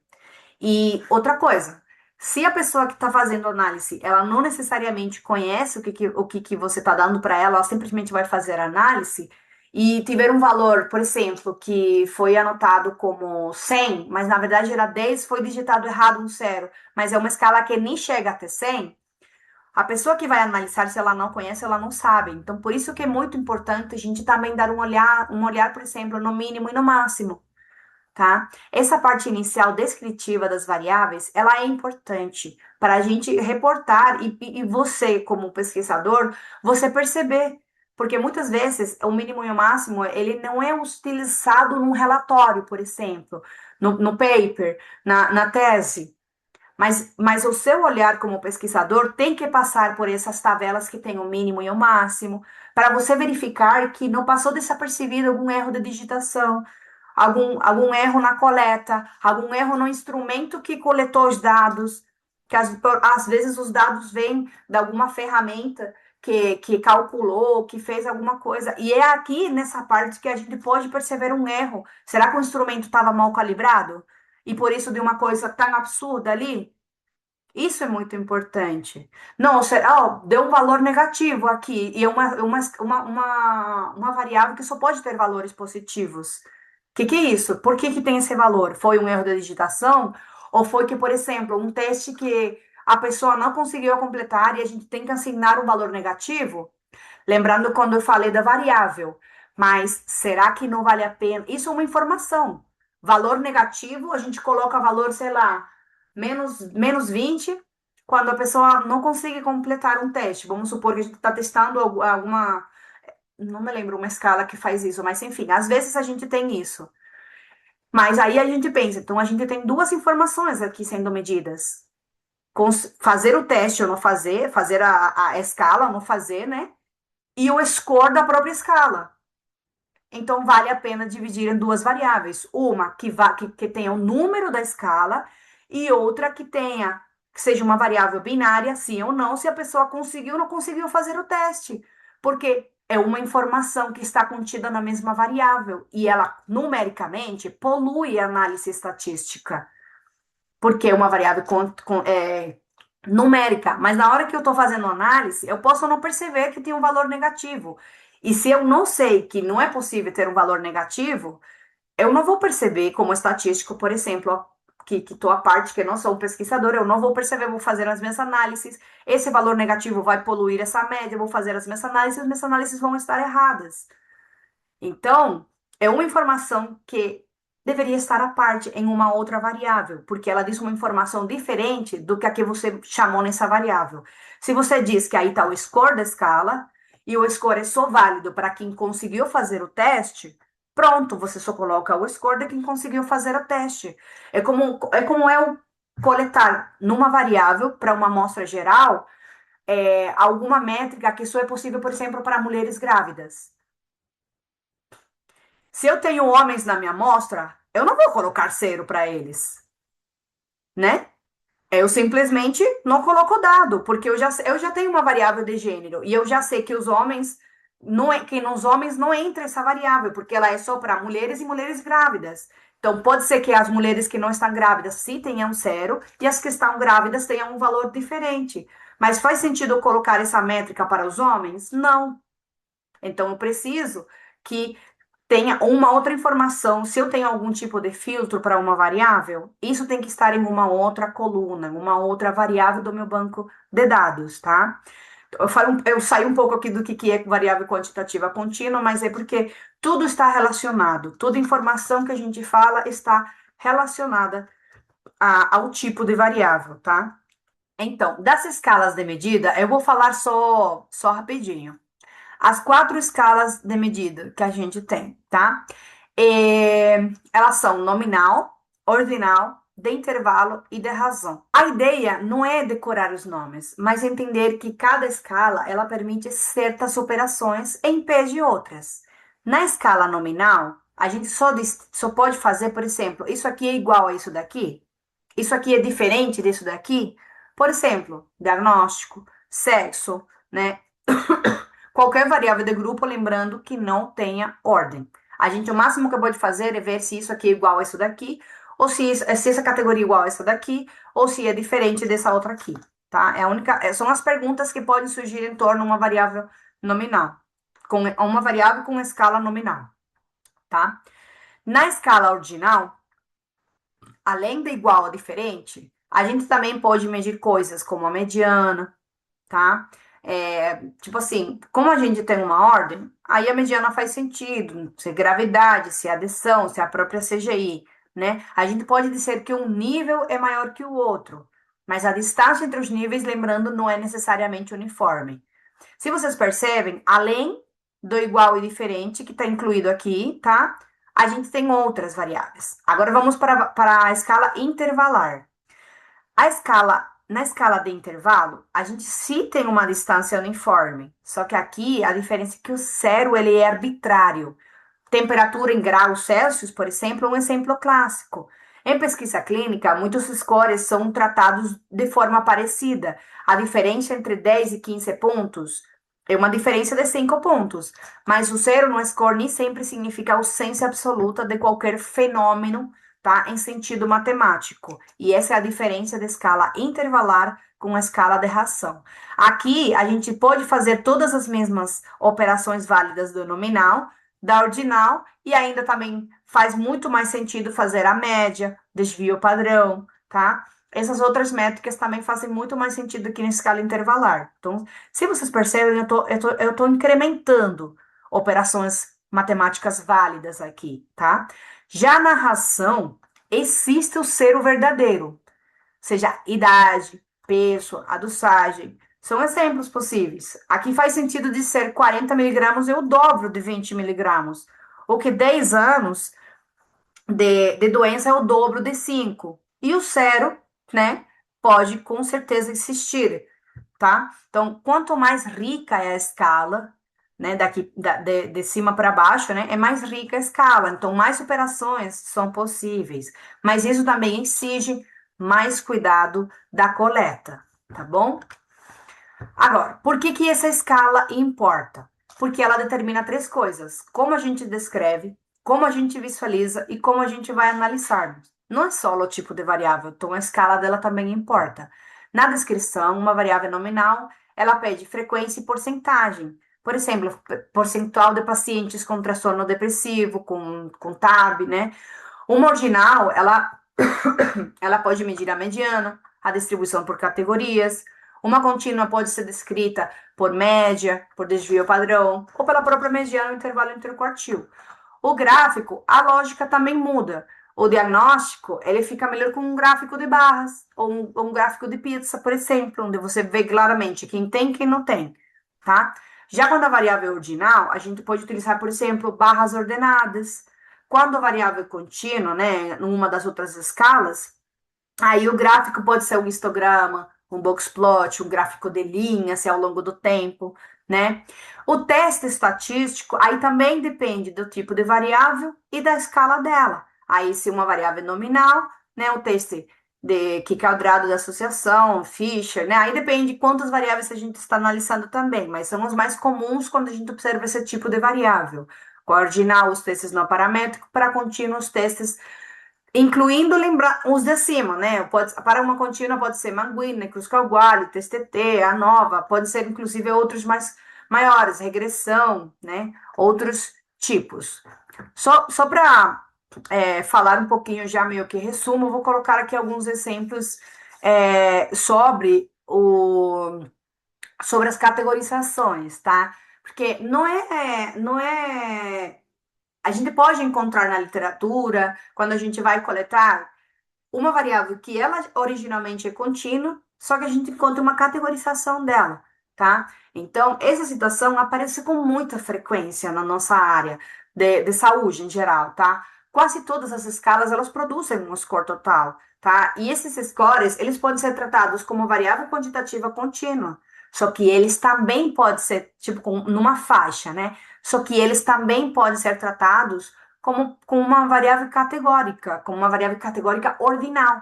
E outra coisa, se a pessoa que está fazendo análise, ela não necessariamente conhece o que você está dando para ela, ela simplesmente vai fazer a análise e tiver um valor, por exemplo, que foi anotado como 100, mas na verdade era 10, foi digitado errado um zero, mas é uma escala que nem chega até 100, a pessoa que vai analisar, se ela não conhece, ela não sabe. Então, por isso que é muito importante a gente também dar um olhar, por exemplo, no mínimo e no máximo, tá? Essa parte inicial descritiva das variáveis, ela é importante para a gente reportar e você, como pesquisador, você perceber. Porque muitas vezes o mínimo e o máximo, ele não é utilizado num relatório, por exemplo, no paper, na tese. Mas o seu olhar como pesquisador tem que passar por essas tabelas que tem o mínimo e o máximo, para você verificar que não passou desapercebido algum erro de digitação, algum erro na coleta, algum erro no instrumento que coletou os dados, que às vezes os dados vêm de alguma ferramenta que calculou, que fez alguma coisa. E é aqui nessa parte que a gente pode perceber um erro. Será que o instrumento estava mal calibrado? E por isso de uma coisa tão absurda ali? Isso é muito importante. Não, deu um valor negativo aqui, e é uma variável que só pode ter valores positivos. O que é isso? Por que tem esse valor? Foi um erro de digitação? Ou foi que, por exemplo, um teste que a pessoa não conseguiu completar e a gente tem que assignar um valor negativo? Lembrando quando eu falei da variável. Mas será que não vale a pena? Isso é uma informação. Valor negativo, a gente coloca valor, sei lá, menos 20 quando a pessoa não consegue completar um teste. Vamos supor que a gente está testando alguma. Não me lembro uma escala que faz isso, mas enfim, às vezes a gente tem isso. Mas aí a gente pensa, então a gente tem duas informações aqui sendo medidas. Fazer o teste ou não fazer, fazer a escala ou não fazer, né? E o score da própria escala. Então, vale a pena dividir em duas variáveis. Uma que tenha o número da escala e outra que seja uma variável binária, sim ou não, se a pessoa conseguiu ou não conseguiu fazer o teste. Porque é uma informação que está contida na mesma variável e ela, numericamente, polui a análise estatística. Porque é uma variável numérica, mas na hora que eu estou fazendo análise, eu posso não perceber que tem um valor negativo. E se eu não sei que não é possível ter um valor negativo, eu não vou perceber como estatístico, por exemplo, que estou à parte, que não sou um pesquisador, eu não vou perceber, vou fazer as minhas análises, esse valor negativo vai poluir essa média, eu vou fazer as minhas análises vão estar erradas. Então, é uma informação que deveria estar à parte em uma outra variável, porque ela diz uma informação diferente do que a que você chamou nessa variável. Se você diz que aí está o score da escala, e o score é só válido para quem conseguiu fazer o teste, pronto, você só coloca o score de quem conseguiu fazer o teste. É como eu coletar numa variável, para uma amostra geral, alguma métrica que só é possível, por exemplo, para mulheres grávidas. Se eu tenho homens na minha amostra, eu não vou colocar cero para eles, né? Eu simplesmente não coloco dado, porque eu já tenho uma variável de gênero e eu já sei que os homens não é que nos homens não entra essa variável, porque ela é só para mulheres e mulheres grávidas. Então pode ser que as mulheres que não estão grávidas sim tenham zero e as que estão grávidas tenham um valor diferente. Mas faz sentido eu colocar essa métrica para os homens? Não. Então eu preciso que tenha uma outra informação. Se eu tenho algum tipo de filtro para uma variável, isso tem que estar em uma outra coluna, uma outra variável do meu banco de dados, tá? Eu saí um pouco aqui do que é variável quantitativa contínua, mas é porque tudo está relacionado, toda informação que a gente fala está relacionada ao tipo de variável, tá? Então, das escalas de medida, eu vou falar só rapidinho. As quatro escalas de medida que a gente tem, tá? Elas são nominal, ordinal, de intervalo e de razão. A ideia não é decorar os nomes, mas entender que cada escala ela permite certas operações em vez de outras. Na escala nominal, a gente só pode fazer, por exemplo, isso aqui é igual a isso daqui? Isso aqui é diferente disso daqui? Por exemplo, diagnóstico, sexo, né? Qualquer variável de grupo, lembrando que não tenha ordem. A gente, o máximo que pode fazer é ver se isso aqui é igual a isso daqui, ou se essa categoria é igual a essa daqui, ou se é diferente dessa outra aqui, tá? São as perguntas que podem surgir em torno de uma variável nominal, com uma variável com escala nominal, tá? Na escala ordinal, além de igual a diferente, a gente também pode medir coisas como a mediana, tá? Tipo assim, como a gente tem uma ordem, aí a mediana faz sentido, se é gravidade, se é adição, se é a própria CGI, né? A gente pode dizer que um nível é maior que o outro, mas a distância entre os níveis, lembrando, não é necessariamente uniforme. Se vocês percebem, além do igual e diferente, que está incluído aqui, tá? A gente tem outras variáveis. Agora vamos para a escala intervalar. Na escala de intervalo, a gente sim tem uma distância uniforme, só que aqui a diferença é que o zero ele é arbitrário. Temperatura em graus Celsius, por exemplo, é um exemplo clássico. Em pesquisa clínica, muitos scores são tratados de forma parecida. A diferença entre 10 e 15 pontos é uma diferença de 5 pontos, mas o zero no score nem sempre significa ausência absoluta de qualquer fenômeno, tá? Em sentido matemático. E essa é a diferença da escala intervalar com a escala de ração. Aqui, a gente pode fazer todas as mesmas operações válidas do nominal, da ordinal, e ainda também faz muito mais sentido fazer a média, desvio padrão, tá? Essas outras métricas também fazem muito mais sentido que na escala intervalar. Então, se vocês percebem, eu tô incrementando operações matemáticas válidas aqui, tá? Já na ração, existe o ser o verdadeiro, seja idade, peso, adoçagem. São exemplos possíveis. Aqui faz sentido de ser 40 miligramas é o dobro de 20 miligramas. O que 10 anos de doença é o dobro de 5. E o zero, né, pode com certeza existir, tá? Então, quanto mais rica é a escala, né, de cima para baixo, né, é mais rica a escala. Então, mais operações são possíveis. Mas isso também exige mais cuidado da coleta, tá bom? Agora, por que que essa escala importa? Porque ela determina três coisas: como a gente descreve, como a gente visualiza e como a gente vai analisar. Não é só o tipo de variável, então a escala dela também importa. Na descrição, uma variável nominal, ela pede frequência e porcentagem. Por exemplo, percentual de pacientes com transtorno depressivo, com TAB, né? Uma ordinal, ela Ela pode medir a mediana, a distribuição por categorias. Uma contínua pode ser descrita por média, por desvio padrão, ou pela própria mediana no intervalo interquartil. O gráfico, a lógica também muda. O diagnóstico, ele fica melhor com um gráfico de barras, ou um gráfico de pizza, por exemplo, onde você vê claramente quem tem e quem não tem, tá? Já quando a variável é ordinal, a gente pode utilizar, por exemplo, barras ordenadas. Quando a variável é contínua, né, numa das outras escalas, aí o gráfico pode ser um histograma, um box plot, um gráfico de linhas, ao longo do tempo, né? O teste estatístico, aí também depende do tipo de variável e da escala dela. Aí, se uma variável é nominal, né, o teste de que quadrado da associação, Fisher, né? Aí depende de quantas variáveis a gente está analisando também, mas são os mais comuns quando a gente observa esse tipo de variável. Coordinar os testes não paramétricos para contínuos testes incluindo lembrar os de acima, né? Pode, para uma contínua pode ser Manguinne, Cruz-Calguali, TSTT, a nova, pode ser inclusive outros mais maiores, regressão, né? Outros tipos. Só para falar um pouquinho já meio que resumo, vou colocar aqui alguns exemplos sobre as categorizações, tá? Porque não é a gente pode encontrar na literatura, quando a gente vai coletar, uma variável que ela originalmente é contínua, só que a gente encontra uma categorização dela, tá? Então, essa situação aparece com muita frequência na nossa área de saúde em geral, tá? Quase todas as escalas, elas produzem um score total, tá? E esses scores, eles podem ser tratados como variável quantitativa contínua, só que eles também podem ser, tipo, numa faixa, né? Só que eles também podem ser tratados como com uma variável categórica, como uma variável categórica ordinal,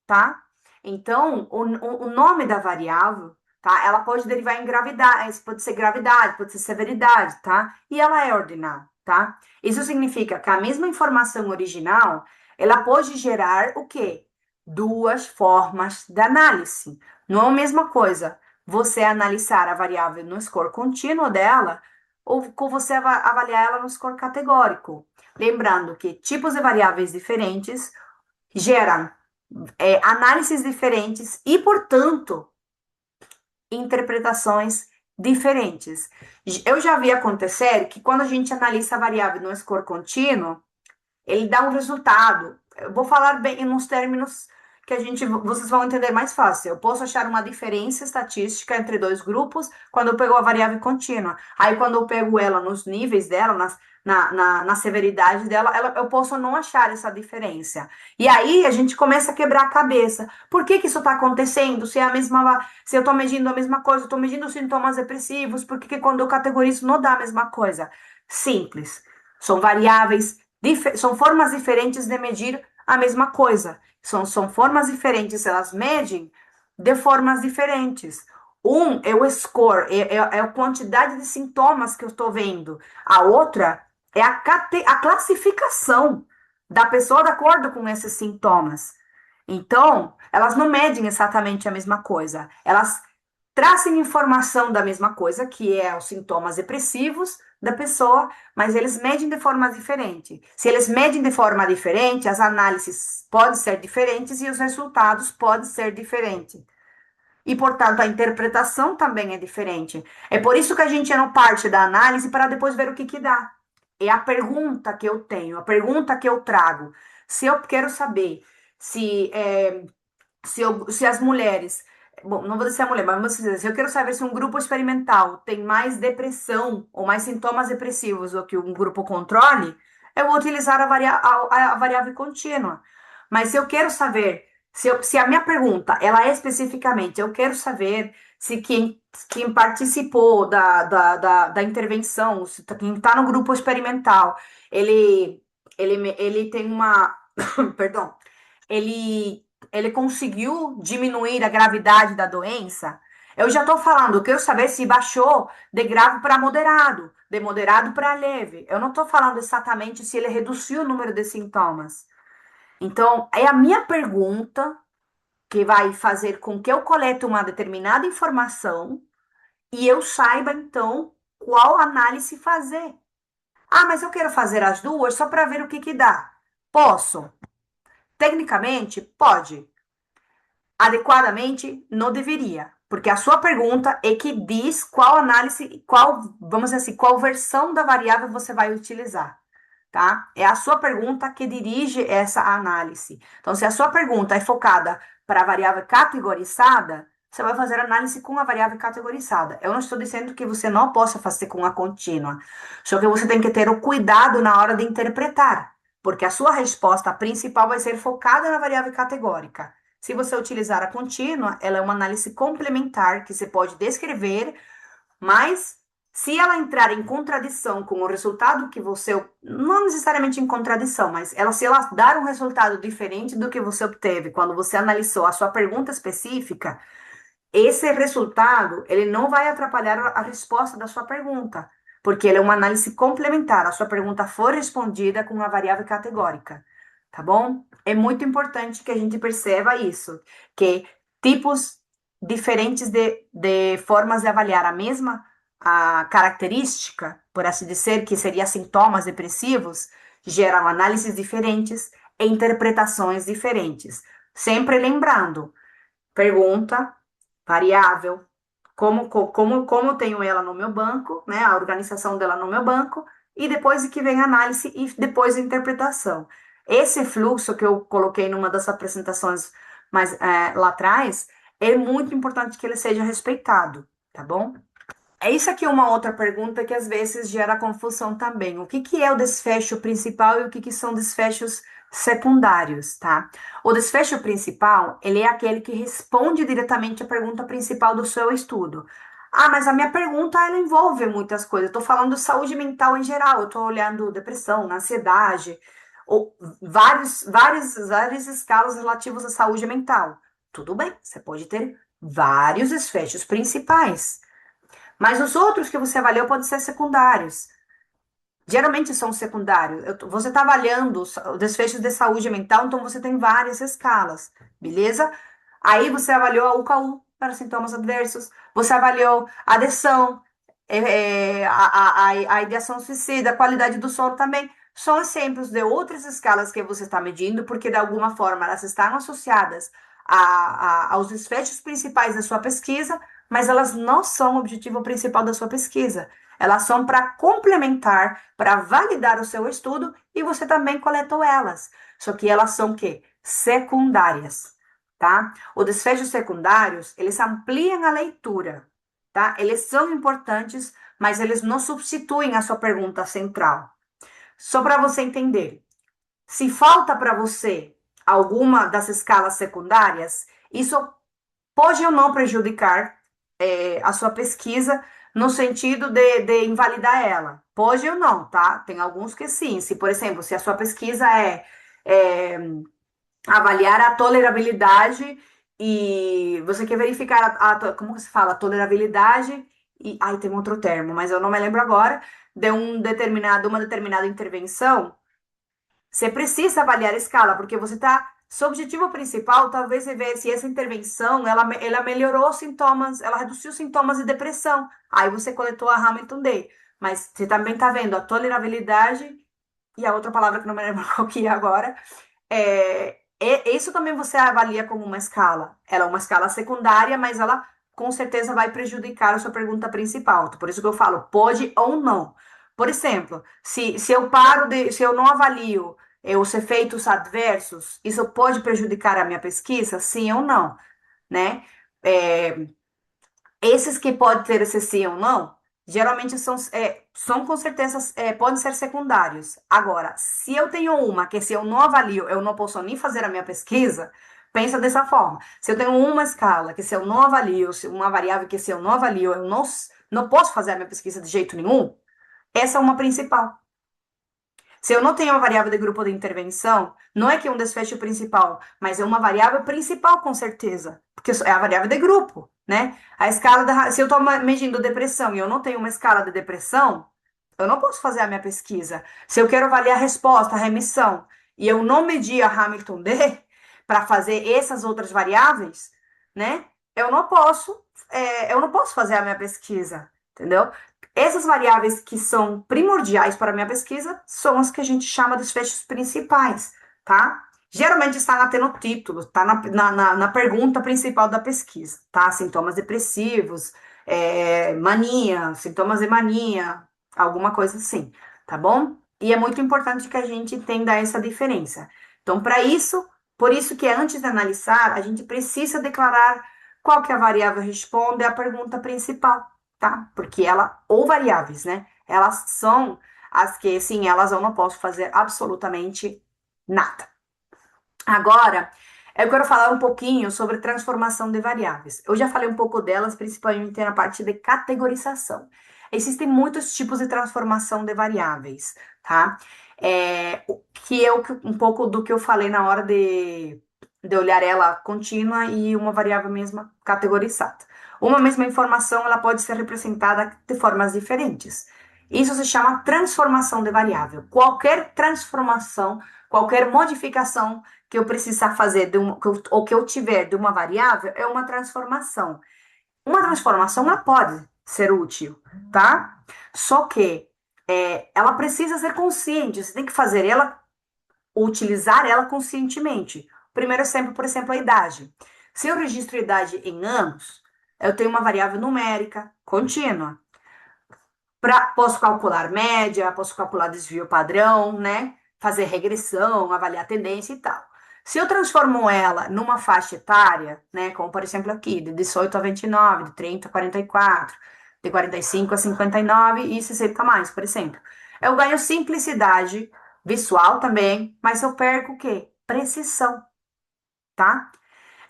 tá? Então, o nome da variável, tá? Ela pode derivar em gravidade, pode ser gravidade, pode ser severidade, tá? E ela é ordinal, tá? Isso significa que a mesma informação original, ela pode gerar o quê? Duas formas de análise. Não é a mesma coisa você analisar a variável no score contínuo dela ou com você avaliar ela no score categórico. Lembrando que tipos de variáveis diferentes geram análises diferentes e, portanto, interpretações diferentes. Eu já vi acontecer que quando a gente analisa a variável no score contínuo, ele dá um resultado. Eu vou falar bem nos termos que vocês vão entender mais fácil. Eu posso achar uma diferença estatística entre dois grupos quando eu pego a variável contínua. Aí, quando eu pego ela nos níveis dela, na severidade dela, eu posso não achar essa diferença. E aí a gente começa a quebrar a cabeça. Por que que isso está acontecendo? Se é a mesma, se eu estou medindo a mesma coisa, eu estou medindo sintomas depressivos, por que que quando eu categorizo não dá a mesma coisa? Simples. São variáveis são formas diferentes de medir a mesma coisa. São formas diferentes, elas medem de formas diferentes. Um é o score, é a quantidade de sintomas que eu estou vendo. A outra é a classificação da pessoa de acordo com esses sintomas. Então, elas não medem exatamente a mesma coisa. Elas trazem informação da mesma coisa, que é os sintomas depressivos da pessoa, mas eles medem de forma diferente. Se eles medem de forma diferente, as análises podem ser diferentes e os resultados podem ser diferentes. E, portanto, a interpretação também é diferente. É por isso que a gente não parte da análise para depois ver o que dá. É a pergunta que eu tenho, a pergunta que eu trago. Se eu quero saber se se as mulheres, bom, não vou dizer a mulher, mas vamos dizer, se eu quero saber se um grupo experimental tem mais depressão ou mais sintomas depressivos do que um grupo controle, eu vou utilizar a variável contínua. Mas se eu quero saber, se a minha pergunta, ela é especificamente, eu quero saber se quem participou da intervenção, se quem está no grupo experimental, ele tem uma, perdão, ele conseguiu diminuir a gravidade da doença? Eu já estou falando, eu quero saber se baixou de grave para moderado, de moderado para leve. Eu não estou falando exatamente se ele reduziu o número de sintomas. Então, é a minha pergunta que vai fazer com que eu colete uma determinada informação e eu saiba, então, qual análise fazer. Ah, mas eu quero fazer as duas só para ver o que dá. Posso? Tecnicamente, pode. Adequadamente, não deveria. Porque a sua pergunta é que diz qual análise, qual, vamos dizer assim, qual versão da variável você vai utilizar, tá? É a sua pergunta que dirige essa análise. Então, se a sua pergunta é focada para a variável categorizada, você vai fazer análise com a variável categorizada. Eu não estou dizendo que você não possa fazer com a contínua, só que você tem que ter o cuidado na hora de interpretar, porque a sua resposta principal vai ser focada na variável categórica. Se você utilizar a contínua, ela é uma análise complementar que você pode descrever, mas se ela entrar em contradição com o resultado que você, não necessariamente em contradição, mas se ela dar um resultado diferente do que você obteve quando você analisou a sua pergunta específica, esse resultado, ele não vai atrapalhar a resposta da sua pergunta, porque ele é uma análise complementar. A sua pergunta foi respondida com uma variável categórica, tá bom? É muito importante que a gente perceba isso, que tipos diferentes de formas de avaliar a mesma característica, por assim dizer, que seria sintomas depressivos, geram análises diferentes e interpretações diferentes. Sempre lembrando, pergunta, variável, como eu tenho ela no meu banco, né, a organização dela no meu banco, e depois que vem a análise e depois a interpretação. Esse fluxo que eu coloquei numa das apresentações lá atrás, é muito importante que ele seja respeitado, tá bom? É isso aqui uma outra pergunta que às vezes gera confusão também. O que que é o desfecho principal e o que que são desfechos secundários, tá? O desfecho principal, ele é aquele que responde diretamente à pergunta principal do seu estudo. Ah, mas a minha pergunta, ela envolve muitas coisas. Eu tô falando de saúde mental em geral, eu tô olhando depressão, ansiedade, ou várias escalas relativas à saúde mental. Tudo bem, você pode ter vários desfechos principais. Mas os outros que você avaliou podem ser secundários. Geralmente são secundários. Você está avaliando os desfechos de saúde mental, então você tem várias escalas, beleza? Aí você avaliou a UKU para sintomas adversos, você avaliou a depressão, a ideação suicida, a qualidade do sono também. São exemplos de outras escalas que você está medindo, porque de alguma forma elas estão associadas aos desfechos principais da sua pesquisa, mas elas não são o objetivo principal da sua pesquisa. Elas são para complementar, para validar o seu estudo e você também coletou elas. Só que elas são o quê? Secundárias, tá? Os desfechos secundários, eles ampliam a leitura, tá? Eles são importantes, mas eles não substituem a sua pergunta central. Só para você entender, se falta para você alguma das escalas secundárias, isso pode ou não prejudicar a sua pesquisa no sentido de invalidar ela. Pode ou não, tá? Tem alguns que sim. Se, por exemplo, se a sua pesquisa é avaliar a tolerabilidade e você quer verificar como se fala, tolerabilidade e ai, tem um outro termo, mas eu não me lembro agora, de uma determinada intervenção, você precisa avaliar a escala, porque você está. Seu objetivo principal talvez é ver se essa intervenção ela melhorou os sintomas, ela reduziu os sintomas de depressão. Aí você coletou a Hamilton Day. Mas você também está vendo a tolerabilidade e a outra palavra que não me lembro qual que é agora. Isso também você avalia como uma escala. Ela é uma escala secundária, mas ela com certeza vai prejudicar a sua pergunta principal. Por isso que eu falo, pode ou não. Por exemplo, se eu não avalio os efeitos adversos, isso pode prejudicar a minha pesquisa? Sim ou não, né? É, esses que podem ter esse sim ou não, geralmente são com certeza, podem ser secundários. Agora, se eu tenho uma que se eu não avalio, eu não posso nem fazer a minha pesquisa, pensa dessa forma. Se eu tenho uma escala que se eu não avalio, uma variável que se eu não avalio, eu não posso fazer a minha pesquisa de jeito nenhum, essa é uma principal. Se eu não tenho uma variável de grupo de intervenção, não é que é um desfecho principal, mas é uma variável principal com certeza, porque é a variável de grupo, né? A escala se eu estou medindo depressão e eu não tenho uma escala de depressão, eu não posso fazer a minha pesquisa. Se eu quero avaliar a resposta, a remissão, e eu não medi a Hamilton D para fazer essas outras variáveis, né? Eu não posso fazer a minha pesquisa, entendeu? Essas variáveis que são primordiais para a minha pesquisa são as que a gente chama de desfechos principais, tá? Geralmente está até no título, está na pergunta principal da pesquisa, tá? Sintomas depressivos, mania, sintomas de mania, alguma coisa assim, tá bom? E é muito importante que a gente entenda essa diferença. Então, para isso, por isso que antes de analisar, a gente precisa declarar qual que é a variável responde à pergunta principal, tá? Porque ela, ou variáveis, né? Elas são as que, sim, elas eu não posso fazer absolutamente nada. Agora, eu quero falar um pouquinho sobre transformação de variáveis. Eu já falei um pouco delas, principalmente na parte de categorização. Existem muitos tipos de transformação de variáveis, tá? Que é um pouco do que eu falei na hora de olhar ela contínua e uma variável mesma categorizada. Uma mesma informação, ela pode ser representada de formas diferentes. Isso se chama transformação de variável. Qualquer transformação, qualquer modificação que eu precisar fazer ou que eu tiver de uma variável é uma transformação. Uma transformação ela pode ser útil, tá? Só que ela precisa ser consciente. Você tem que fazer ela, utilizar ela conscientemente. Primeiro exemplo, por exemplo, a idade. Se eu registro a idade em anos, eu tenho uma variável numérica contínua. Posso calcular média, posso calcular desvio padrão, né? Fazer regressão, avaliar tendência e tal. Se eu transformo ela numa faixa etária, né? Como por exemplo aqui, de 18 a 29, de 30 a 44, de 45 a 59 e 60 mais, por exemplo. Eu ganho simplicidade visual também, mas eu perco o quê? Precisão, tá?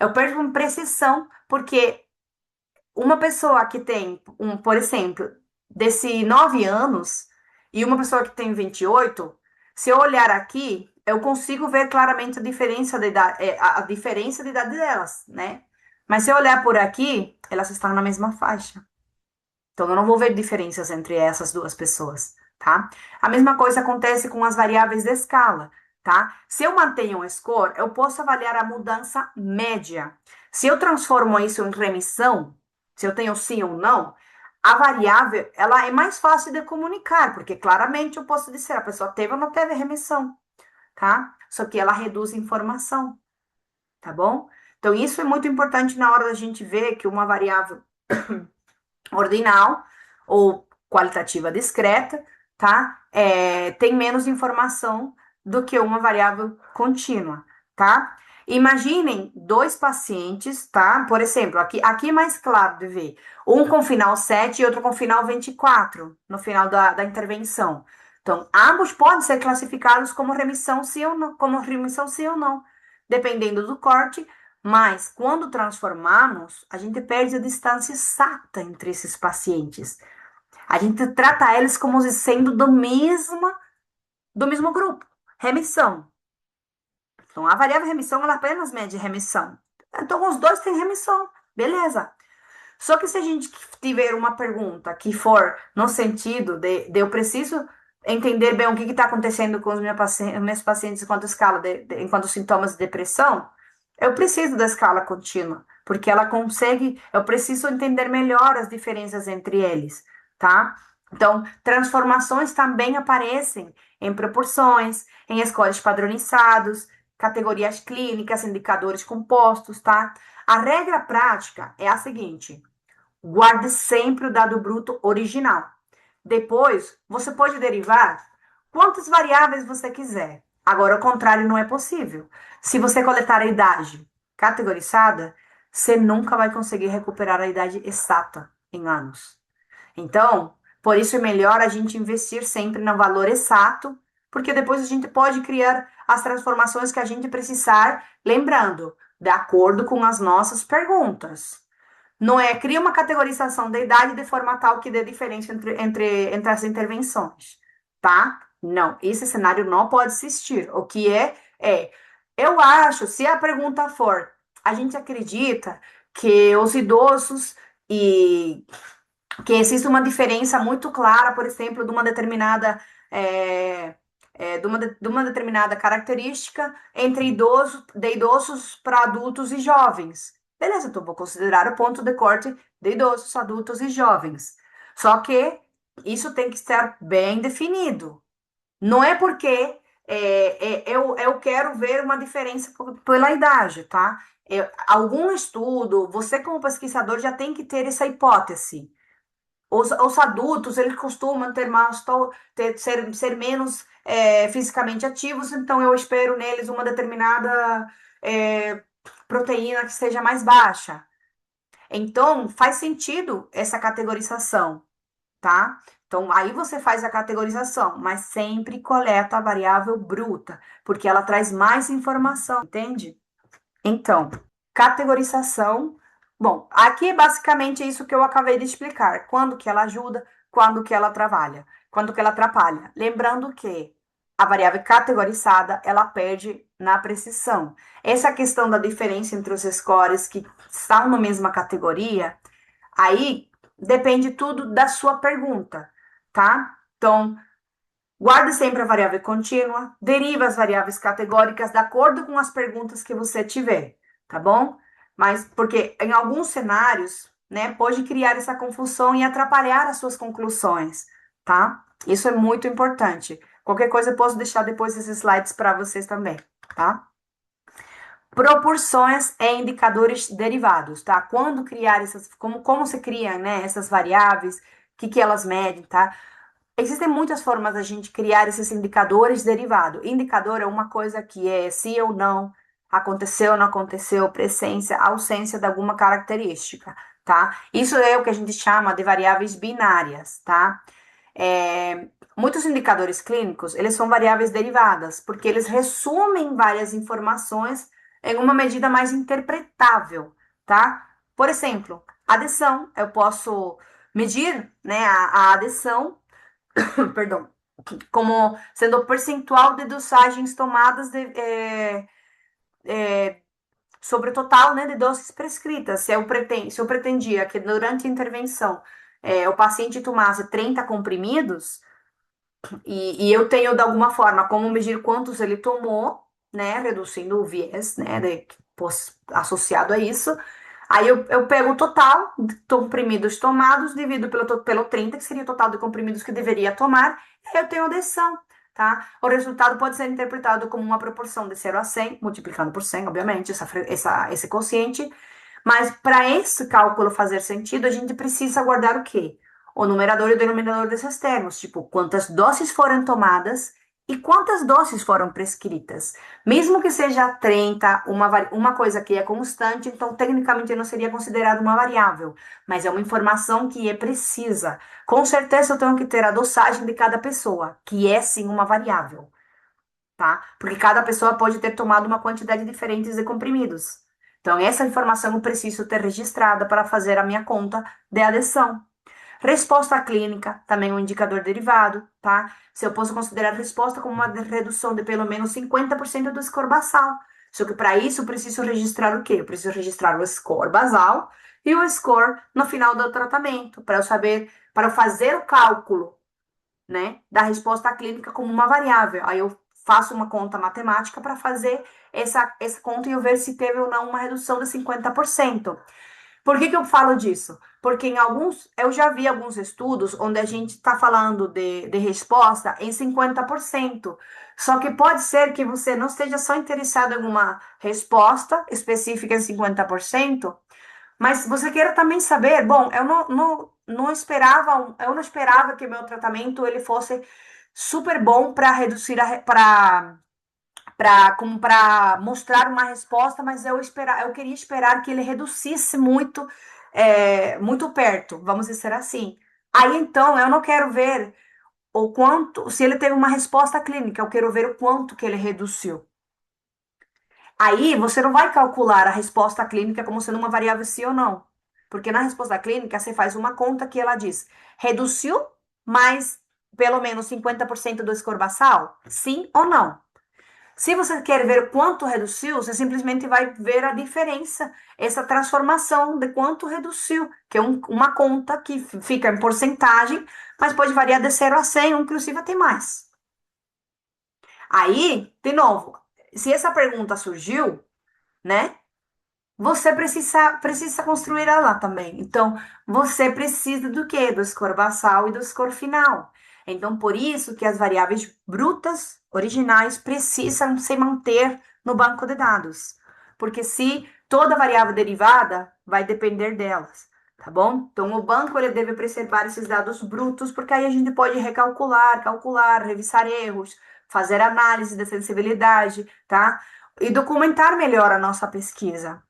Eu perco precisão porque uma pessoa que tem, por exemplo, desse 9 anos e uma pessoa que tem 28, se eu olhar aqui, eu consigo ver claramente a diferença de idade, a diferença de idade delas, né? Mas se eu olhar por aqui, elas estão na mesma faixa. Então, eu não vou ver diferenças entre essas duas pessoas, tá? A mesma coisa acontece com as variáveis de escala, tá? Se eu mantenho um score, eu posso avaliar a mudança média. Se eu transformo isso em remissão, se eu tenho sim ou não, a variável, ela é mais fácil de comunicar, porque claramente eu posso dizer a pessoa teve ou não teve remissão, tá? Só que ela reduz informação, tá bom? Então, isso é muito importante na hora da gente ver que uma variável ordinal ou qualitativa discreta, tá? Tem menos informação do que uma variável contínua, tá? Imaginem dois pacientes, tá? Por exemplo, aqui é mais claro de ver. Um com final 7 e outro com final 24, no final da intervenção. Então, ambos podem ser classificados como remissão sim ou não, como remissão sim ou não, dependendo do corte, mas quando transformamos, a gente perde a distância exata entre esses pacientes. A gente trata eles como sendo do mesmo grupo. Remissão. Então, a variável remissão, ela apenas mede remissão. Então, os dois têm remissão. Beleza. Só que se a gente tiver uma pergunta que for no sentido de eu preciso entender bem o que está acontecendo com os meus pacientes enquanto escala enquanto sintomas de depressão, eu preciso da escala contínua, porque ela consegue, eu preciso entender melhor as diferenças entre eles, tá? Então, transformações também aparecem em proporções, em scores padronizados, categorias clínicas, indicadores compostos, tá? A regra prática é a seguinte: guarde sempre o dado bruto original. Depois, você pode derivar quantas variáveis você quiser. Agora, o contrário não é possível. Se você coletar a idade categorizada, você nunca vai conseguir recuperar a idade exata em anos. Então, por isso é melhor a gente investir sempre no valor exato, porque depois a gente pode criar as transformações que a gente precisar, lembrando, de acordo com as nossas perguntas. Não é cria uma categorização da idade de forma tal que dê diferença entre as intervenções, tá? Não, esse cenário não pode existir. O que eu acho, se a pergunta for, a gente acredita que os idosos e que existe uma diferença muito clara, por exemplo, de uma determinada de uma determinada característica entre idosos para adultos e jovens. Beleza, então vou considerar o ponto de corte de idosos, adultos e jovens. Só que isso tem que estar bem definido. Não é porque Eu quero ver uma diferença pela idade, tá? Algum estudo, você como pesquisador já tem que ter essa hipótese. Os adultos, eles costumam ter ser menos fisicamente ativos, então eu espero neles uma determinada é, proteína que seja mais baixa. Então, faz sentido essa categorização, tá? Então, aí você faz a categorização, mas sempre coleta a variável bruta, porque ela traz mais informação, entende? Então, categorização. Bom, aqui é basicamente isso que eu acabei de explicar. Quando que ela ajuda, quando que ela trabalha, quando que ela atrapalha. Lembrando que a variável categorizada, ela perde na precisão. Essa questão da diferença entre os scores que estão na mesma categoria, aí depende tudo da sua pergunta, tá? Então, guarde sempre a variável contínua, deriva as variáveis categóricas de acordo com as perguntas que você tiver, tá bom? Mas porque em alguns cenários, né, pode criar essa confusão e atrapalhar as suas conclusões, tá? Isso é muito importante. Qualquer coisa eu posso deixar depois esses slides para vocês também, tá? Proporções e indicadores derivados, tá? Quando criar essas, como se cria, né, essas variáveis, o que elas medem, tá? Existem muitas formas da gente criar esses indicadores derivados. Indicador é uma coisa que é sim ou não, aconteceu ou não aconteceu, presença, ausência de alguma característica, tá? Isso é o que a gente chama de variáveis binárias, tá? Muitos indicadores clínicos, eles são variáveis derivadas, porque eles resumem várias informações em uma medida mais interpretável, tá? Por exemplo, adesão, eu posso medir, né, a adesão perdão, como sendo o percentual de dosagens tomadas sobre o total, né, de doses prescritas. Se eu pretendia que durante a intervenção o paciente tomasse 30 comprimidos, e eu tenho de alguma forma como medir quantos ele tomou, né, reduzindo o viés, né, associado a isso. Aí eu pego o total de comprimidos tomados, divido pelo 30, que seria o total de comprimidos que deveria tomar, e eu tenho adesão, tá? O resultado pode ser interpretado como uma proporção de 0 a 100, multiplicando por 100, obviamente, esse quociente. Mas para esse cálculo fazer sentido, a gente precisa guardar o quê? O numerador e o denominador desses termos, tipo, quantas doses foram tomadas e quantas doses foram prescritas. Mesmo que seja 30, uma coisa que é constante, então tecnicamente não seria considerada uma variável, mas é uma informação que é precisa. Com certeza eu tenho que ter a dosagem de cada pessoa, que é sim uma variável, tá? Porque cada pessoa pode ter tomado uma quantidade diferente de comprimidos. Então, essa informação eu preciso ter registrada para fazer a minha conta de adesão. Resposta clínica, também um indicador derivado, tá? Se eu posso considerar a resposta como uma redução de pelo menos 50% do score basal. Só que para isso eu preciso registrar o quê? Eu preciso registrar o score basal e o score no final do tratamento, para eu saber, para eu fazer o cálculo, né, da resposta clínica como uma variável. Aí eu faço uma conta matemática para fazer essa conta e eu ver se teve ou não uma redução de 50%. Por que eu falo disso? Porque eu já vi alguns estudos onde a gente está falando de resposta em 50%. Só que pode ser que você não esteja só interessado em uma resposta específica em 50%, mas você queira também saber, bom, eu não esperava que meu tratamento ele fosse super bom para reduzir para mostrar uma resposta, mas eu queria esperar que ele reduzisse muito, muito perto, vamos dizer assim. Aí então eu não quero ver o quanto, se ele teve uma resposta clínica, eu quero ver o quanto que ele reduziu. Aí você não vai calcular a resposta clínica como sendo uma variável sim ou não. Porque na resposta clínica você faz uma conta que ela diz: reduziu mais pelo menos 50% do score basal? Sim ou não? Se você quer ver quanto reduziu, você simplesmente vai ver a diferença, essa transformação de quanto reduziu, que é uma conta que fica em porcentagem, mas pode variar de 0 a 100, inclusive até mais. Aí, de novo, se essa pergunta surgiu, né? Você precisa construir ela também. Então, você precisa do quê? Do score basal e do score final. Então, por isso que as variáveis brutas originais precisam se manter no banco de dados, porque se toda variável derivada vai depender delas, tá bom? Então, o banco ele deve preservar esses dados brutos, porque aí a gente pode recalcular, calcular, revisar erros, fazer análise de sensibilidade, tá? E documentar melhor a nossa pesquisa.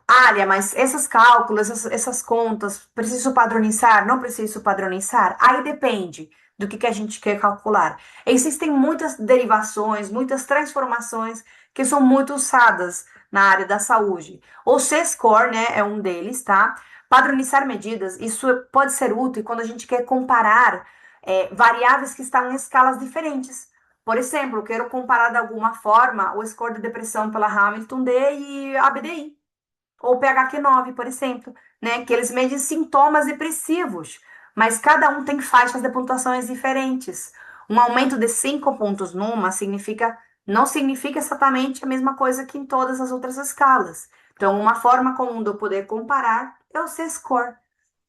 Alia, mas esses cálculos, essas contas, preciso padronizar? Não preciso padronizar? Aí depende do que a gente quer calcular. Existem muitas derivações, muitas transformações que são muito usadas na área da saúde. O C-score, né, é um deles, tá? Padronizar medidas, isso pode ser útil quando a gente quer comparar variáveis que estão em escalas diferentes. Por exemplo, quero comparar de alguma forma o score de depressão pela Hamilton D e a BDI ou PHQ-9, por exemplo, né? Que eles medem sintomas depressivos, mas cada um tem faixas de pontuações diferentes. Um aumento de 5 pontos numa não significa exatamente a mesma coisa que em todas as outras escalas. Então, uma forma comum de eu poder comparar é o C-score.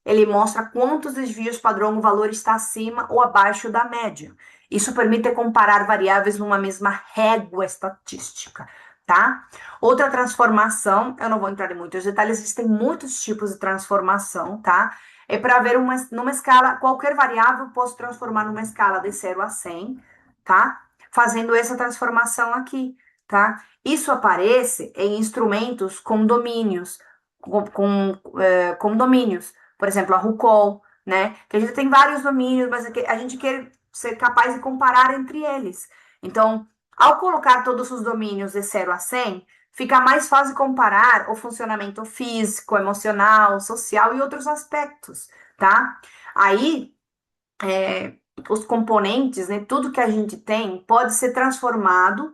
Ele mostra quantos desvios padrão o valor está acima ou abaixo da média. Isso permite comparar variáveis numa mesma régua estatística, tá? Outra transformação, eu não vou entrar em muitos detalhes, existem muitos tipos de transformação, tá? É para ver numa escala, qualquer variável eu posso transformar numa escala de 0 a 100, tá? Fazendo essa transformação aqui, tá? Isso aparece em instrumentos com domínios, com domínios. Por exemplo, a RUCOL, né? Que a gente tem vários domínios, mas a gente quer ser capaz de comparar entre eles. Então, ao colocar todos os domínios de 0 a 100, fica mais fácil comparar o funcionamento físico, emocional, social e outros aspectos, tá? Aí, é, os componentes, né, tudo que a gente tem pode ser transformado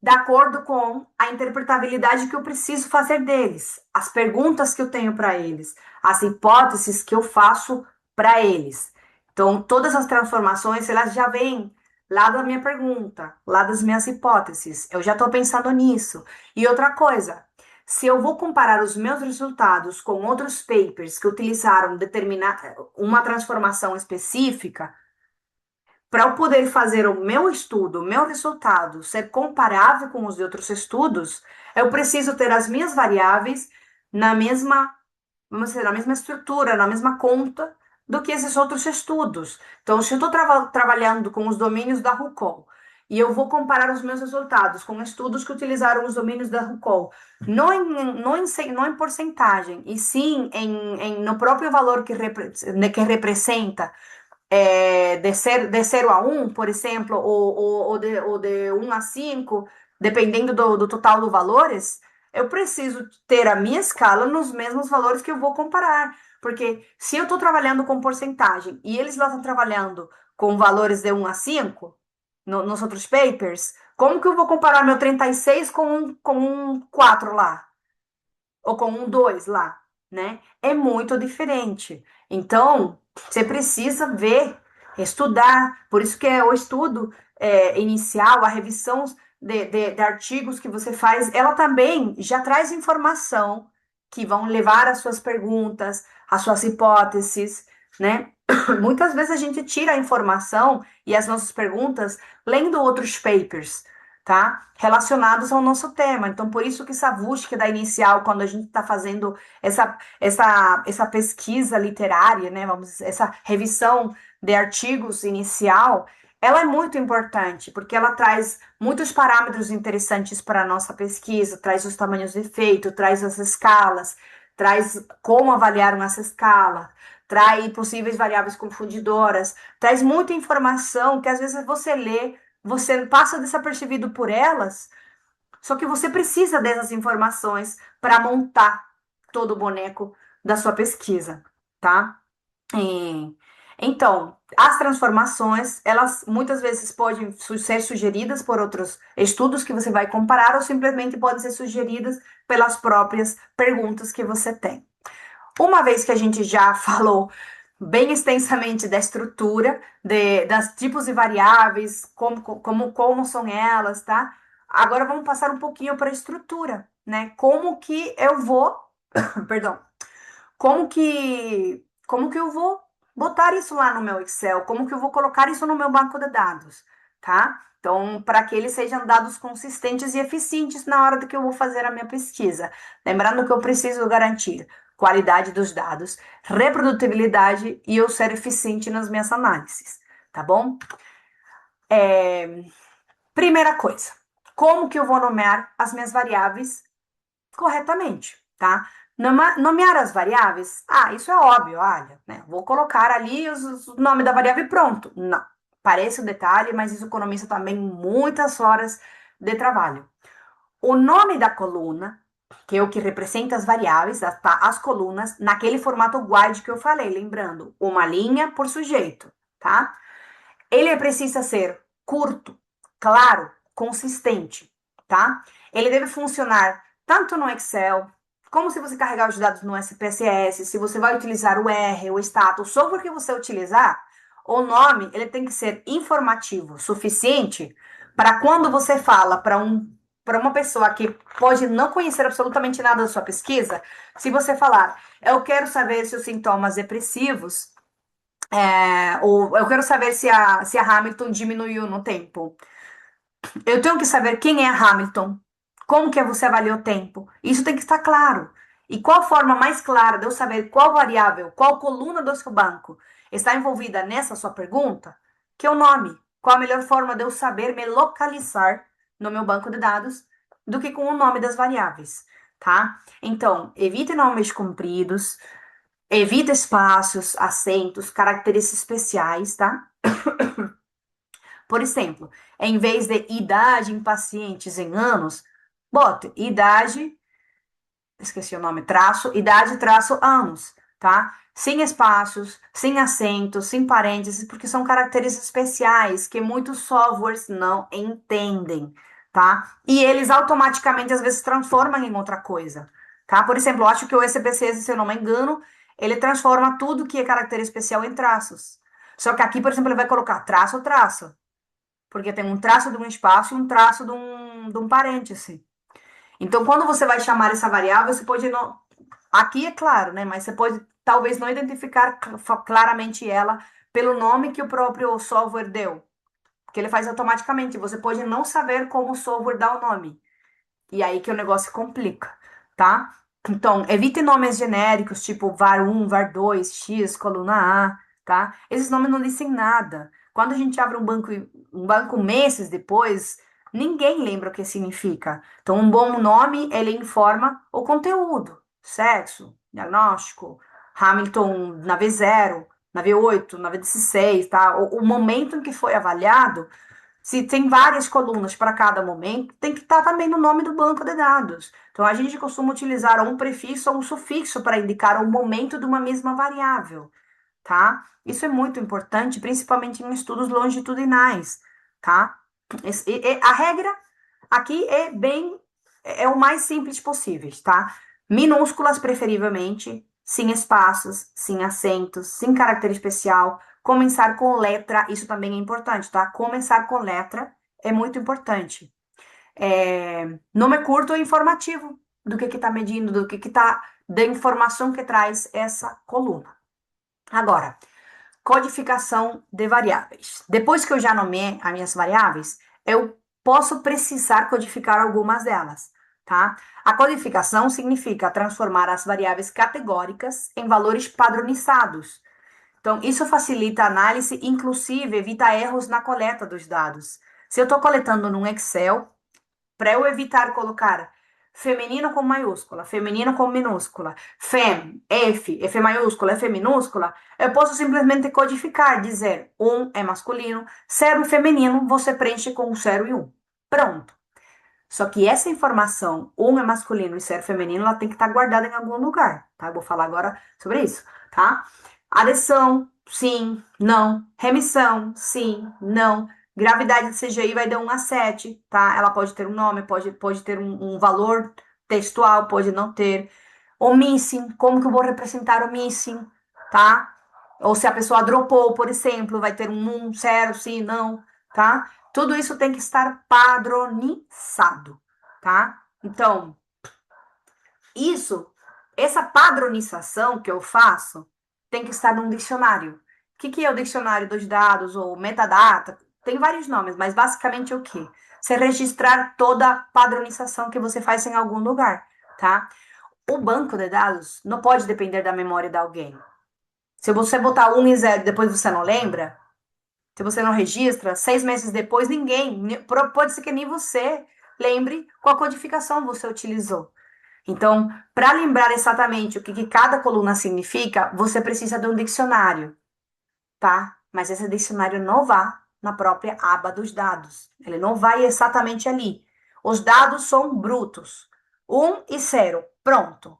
de acordo com a interpretabilidade que eu preciso fazer deles, as perguntas que eu tenho para eles, as hipóteses que eu faço para eles. Então, todas as transformações, elas já vêm lá da minha pergunta, lá das minhas hipóteses. Eu já estou pensando nisso. E outra coisa, se eu vou comparar os meus resultados com outros papers que utilizaram uma transformação específica, para eu poder fazer o meu estudo, o meu resultado ser comparável com os de outros estudos, eu preciso ter as minhas variáveis na mesma, vamos dizer, na mesma estrutura, na mesma conta do que esses outros estudos. Então, se eu estou trabalhando com os domínios da RUCOL e eu vou comparar os meus resultados com estudos que utilizaram os domínios da RUCOL, não em porcentagem, e sim no próprio valor que representa de 0 a 1, por exemplo, ou de 1 a 5, dependendo do total dos valores, eu preciso ter a minha escala nos mesmos valores que eu vou comparar. Porque se eu estou trabalhando com porcentagem e eles lá estão trabalhando com valores de 1 a 5, nos outros papers, como que eu vou comparar meu 36 com um 4 lá? Ou com um 2 lá, né? É muito diferente. Então, você precisa ver, estudar. Por isso que é o estudo inicial, a revisão de artigos que você faz, ela também já traz informação que vão levar às suas perguntas, às suas hipóteses, né? Muitas vezes a gente tira a informação e as nossas perguntas lendo outros papers, tá? Relacionados ao nosso tema. Então, por isso que essa búsqueda inicial, quando a gente está fazendo essa pesquisa literária, né? Vamos dizer, essa revisão de artigos inicial, ela é muito importante, porque ela traz muitos parâmetros interessantes para a nossa pesquisa, traz os tamanhos de efeito, traz as escalas, traz como avaliar essa escala, traz possíveis variáveis confundidoras, traz muita informação que às vezes você lê, você passa desapercebido por elas, só que você precisa dessas informações para montar todo o boneco da sua pesquisa, tá? E, então, as transformações, elas muitas vezes podem ser sugeridas por outros estudos que você vai comparar ou simplesmente podem ser sugeridas pelas próprias perguntas que você tem. Uma vez que a gente já falou bem extensamente da estrutura, das tipos de variáveis, como são elas, tá? Agora vamos passar um pouquinho para a estrutura, né? Como que eu vou, perdão, como que eu vou botar isso lá no meu Excel? Como que eu vou colocar isso no meu banco de dados, tá? Então, para que eles sejam dados consistentes e eficientes na hora de que eu vou fazer a minha pesquisa. Lembrando que eu preciso garantir qualidade dos dados, reprodutibilidade e eu ser eficiente nas minhas análises, tá bom? Primeira coisa, como que eu vou nomear as minhas variáveis corretamente, tá? Nomear as variáveis, isso é óbvio, olha, né? Vou colocar ali o nome da variável e pronto. Não, parece um detalhe, mas isso economiza também muitas horas de trabalho. O nome da coluna, que é o que representa as variáveis, tá? As colunas, naquele formato wide que eu falei, lembrando, uma linha por sujeito, tá? Ele precisa ser curto, claro, consistente, tá? Ele deve funcionar tanto no Excel, como se você carregar os dados no SPSS, se você vai utilizar o R, o status, o software que você utilizar, o nome, ele tem que ser informativo, suficiente para quando você fala para uma pessoa que pode não conhecer absolutamente nada da sua pesquisa, se você falar, eu quero saber se os sintomas depressivos ou eu quero saber se a Hamilton diminuiu no tempo. Eu tenho que saber quem é a Hamilton, como que você avalia o tempo. Isso tem que estar claro. E qual forma mais clara de eu saber qual variável, qual coluna do seu banco está envolvida nessa sua pergunta, que é o nome. Qual a melhor forma de eu saber me localizar no meu banco de dados do que com o nome das variáveis, tá? Então, evite nomes compridos, evita espaços, acentos, caracteres especiais, tá? Por exemplo, em vez de idade em pacientes em anos, bote idade, esqueci o nome, traço, idade, traço, anos, tá? Sem espaços, sem acentos, sem parênteses, porque são caracteres especiais que muitos softwares não entendem, tá? E eles automaticamente, às vezes, transformam em outra coisa, tá? Por exemplo, eu acho que o SPSS, se eu não me engano, ele transforma tudo que é caractere especial em traços. Só que aqui, por exemplo, ele vai colocar traço, traço, porque tem um traço de um espaço e um traço de um parêntese. Então, quando você vai chamar essa variável, você pode não. Aqui é claro, né? Mas você pode talvez não identificar claramente ela pelo nome que o próprio software deu, que ele faz automaticamente. Você pode não saber como o software dá o nome. E aí que o negócio complica, tá? Então, evite nomes genéricos, tipo var1, var2, x, coluna A, tá? Esses nomes não dizem nada. Quando a gente abre um banco meses depois, ninguém lembra o que significa. Então, um bom nome, ele informa o conteúdo. Sexo, diagnóstico, Hamilton na V0, na V8, na V16, tá? O momento em que foi avaliado, se tem várias colunas para cada momento, tem que estar também no nome do banco de dados. Então, a gente costuma utilizar um prefixo ou um sufixo para indicar o momento de uma mesma variável, tá? Isso é muito importante, principalmente em estudos longitudinais, tá? A regra aqui é o mais simples possível, tá? Minúsculas, preferivelmente, sem espaços, sem acentos, sem caráter especial. Começar com letra, isso também é importante, tá? Começar com letra é muito importante. Nome curto e informativo do que está medindo, do que está, da informação que traz essa coluna. Agora, codificação de variáveis. Depois que eu já nomeei as minhas variáveis, eu posso precisar codificar algumas delas, tá? A codificação significa transformar as variáveis categóricas em valores padronizados. Então, isso facilita a análise, inclusive evita erros na coleta dos dados. Se eu estou coletando num Excel, para eu evitar colocar feminino com maiúscula, feminino com minúscula, F maiúscula, F minúscula, eu posso simplesmente codificar, dizer um é masculino, 0 é feminino, você preenche com 0 e 1. Pronto. Só que essa informação, um é masculino e 0 feminino, ela tem que estar guardada em algum lugar, tá? Eu vou falar agora sobre isso, tá? Adição, sim, não. Remissão, sim, não. Gravidade de CGI vai de 1 a 7, tá? Ela pode ter um nome, pode ter um valor textual, pode não ter. O missing, como que eu vou representar o missing, tá? Ou se a pessoa dropou, por exemplo, vai ter um 0, sim, não, tá? Tudo isso tem que estar padronizado, tá? Então, isso, essa padronização que eu faço, tem que estar num dicionário. que é o dicionário dos dados ou metadata? Tem vários nomes, mas basicamente é o quê? Você registrar toda a padronização que você faz em algum lugar, tá? O banco de dados não pode depender da memória de alguém. Se você botar 1 e 0 e depois você não lembra, se você não registra, 6 meses depois, pode ser que nem você lembre qual codificação você utilizou. Então, para lembrar exatamente o que cada coluna significa, você precisa de um dicionário, tá? Mas esse dicionário não vai na própria aba dos dados. Ele não vai exatamente ali. Os dados são brutos. 1 e 0. Pronto.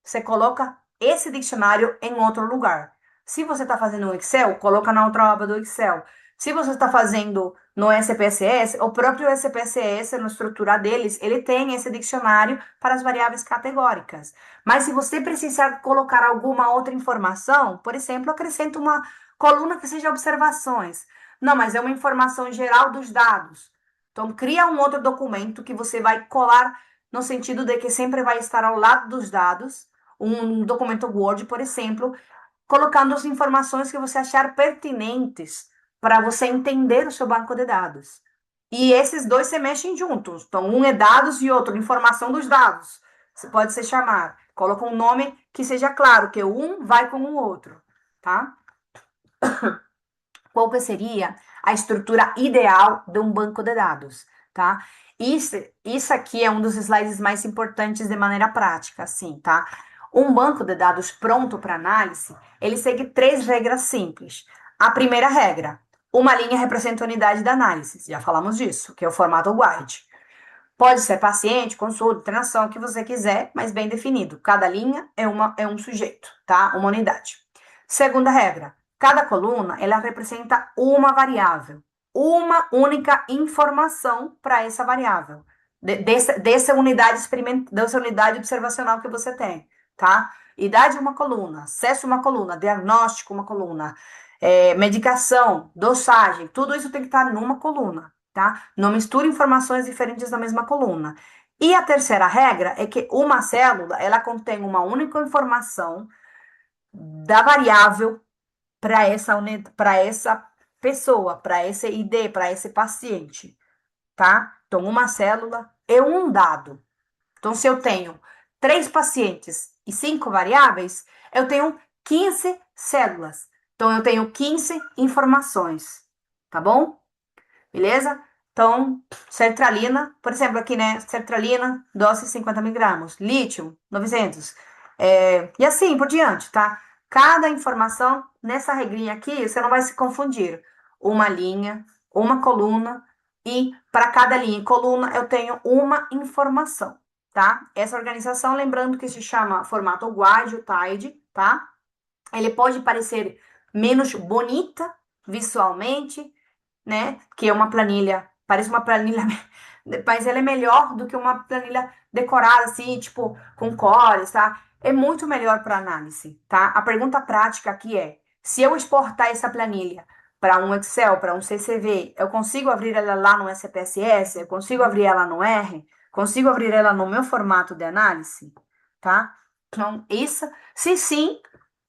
Você coloca esse dicionário em outro lugar. Se você está fazendo um Excel, coloca na outra aba do Excel. Se você está fazendo no SPSS, o próprio SPSS, na estrutura deles, ele tem esse dicionário para as variáveis categóricas. Mas se você precisar colocar alguma outra informação, por exemplo, acrescenta uma coluna que seja observações. Não, mas é uma informação geral dos dados. Então, cria um outro documento que você vai colar no sentido de que sempre vai estar ao lado dos dados, um documento Word, por exemplo, colocando as informações que você achar pertinentes para você entender o seu banco de dados. E esses dois se mexem juntos. Então, um é dados e outro informação dos dados. Você pode se chamar. Coloca um nome que seja claro, que um vai com o outro, tá? Qual que seria a estrutura ideal de um banco de dados, tá? Isso aqui é um dos slides mais importantes de maneira prática, assim, tá? Um banco de dados pronto para análise, ele segue 3 regras simples. A primeira regra, uma linha representa a unidade da análise, já falamos disso, que é o formato wide. Pode ser paciente, consulta, internação, o que você quiser, mas bem definido. Cada linha é um sujeito, tá? Uma unidade. Segunda regra, cada coluna, ela representa uma variável, uma única informação para essa variável, dessa unidade observacional que você tem, tá? Idade, uma coluna, acesso, uma coluna, diagnóstico, uma coluna, medicação, dosagem, tudo isso tem que estar numa coluna, tá? Não misture informações diferentes na mesma coluna. E a terceira regra é que uma célula, ela contém uma única informação da variável para essa pessoa, para esse ID, para esse paciente, tá? Então, uma célula é um dado. Então, se eu tenho 3 pacientes e 5 variáveis, eu tenho 15 células. Então, eu tenho 15 informações, tá bom? Beleza? Então, sertralina, por exemplo, aqui, né? Sertralina, dose 50 miligramas. Lítio, 900. E assim por diante, tá? Cada informação, nessa regrinha aqui, você não vai se confundir. Uma linha, uma coluna, e para cada linha e coluna eu tenho uma informação, tá? Essa organização, lembrando que se chama formato Wide, o TIDE, tá? Ele pode parecer menos bonita visualmente, né? Que é uma planilha, parece uma planilha, mas ela é melhor do que uma planilha decorada, assim, tipo, com cores, tá? É muito melhor para análise, tá? A pergunta prática aqui é: se eu exportar essa planilha para um Excel, para um CSV, eu consigo abrir ela lá no SPSS? Eu consigo abrir ela no R? Consigo abrir ela no meu formato de análise? Tá? Então, isso, se sim,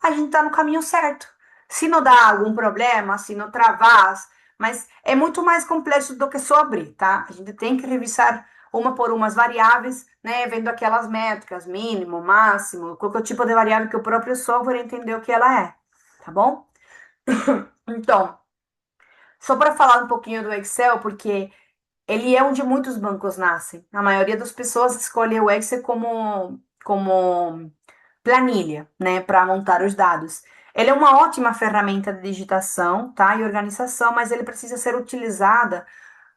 a gente tá no caminho certo. Se não dá algum problema, se não travar, mas é muito mais complexo do que só abrir, tá? A gente tem que revisar uma por umas variáveis, né? Vendo aquelas métricas, mínimo, máximo, qualquer tipo de variável que o próprio software entendeu o que ela é, tá bom? Então, só para falar um pouquinho do Excel, porque ele é onde muitos bancos nascem. A maioria das pessoas escolhe o Excel como planilha, né, para montar os dados. Ele é uma ótima ferramenta de digitação, tá, e organização, mas ele precisa ser utilizada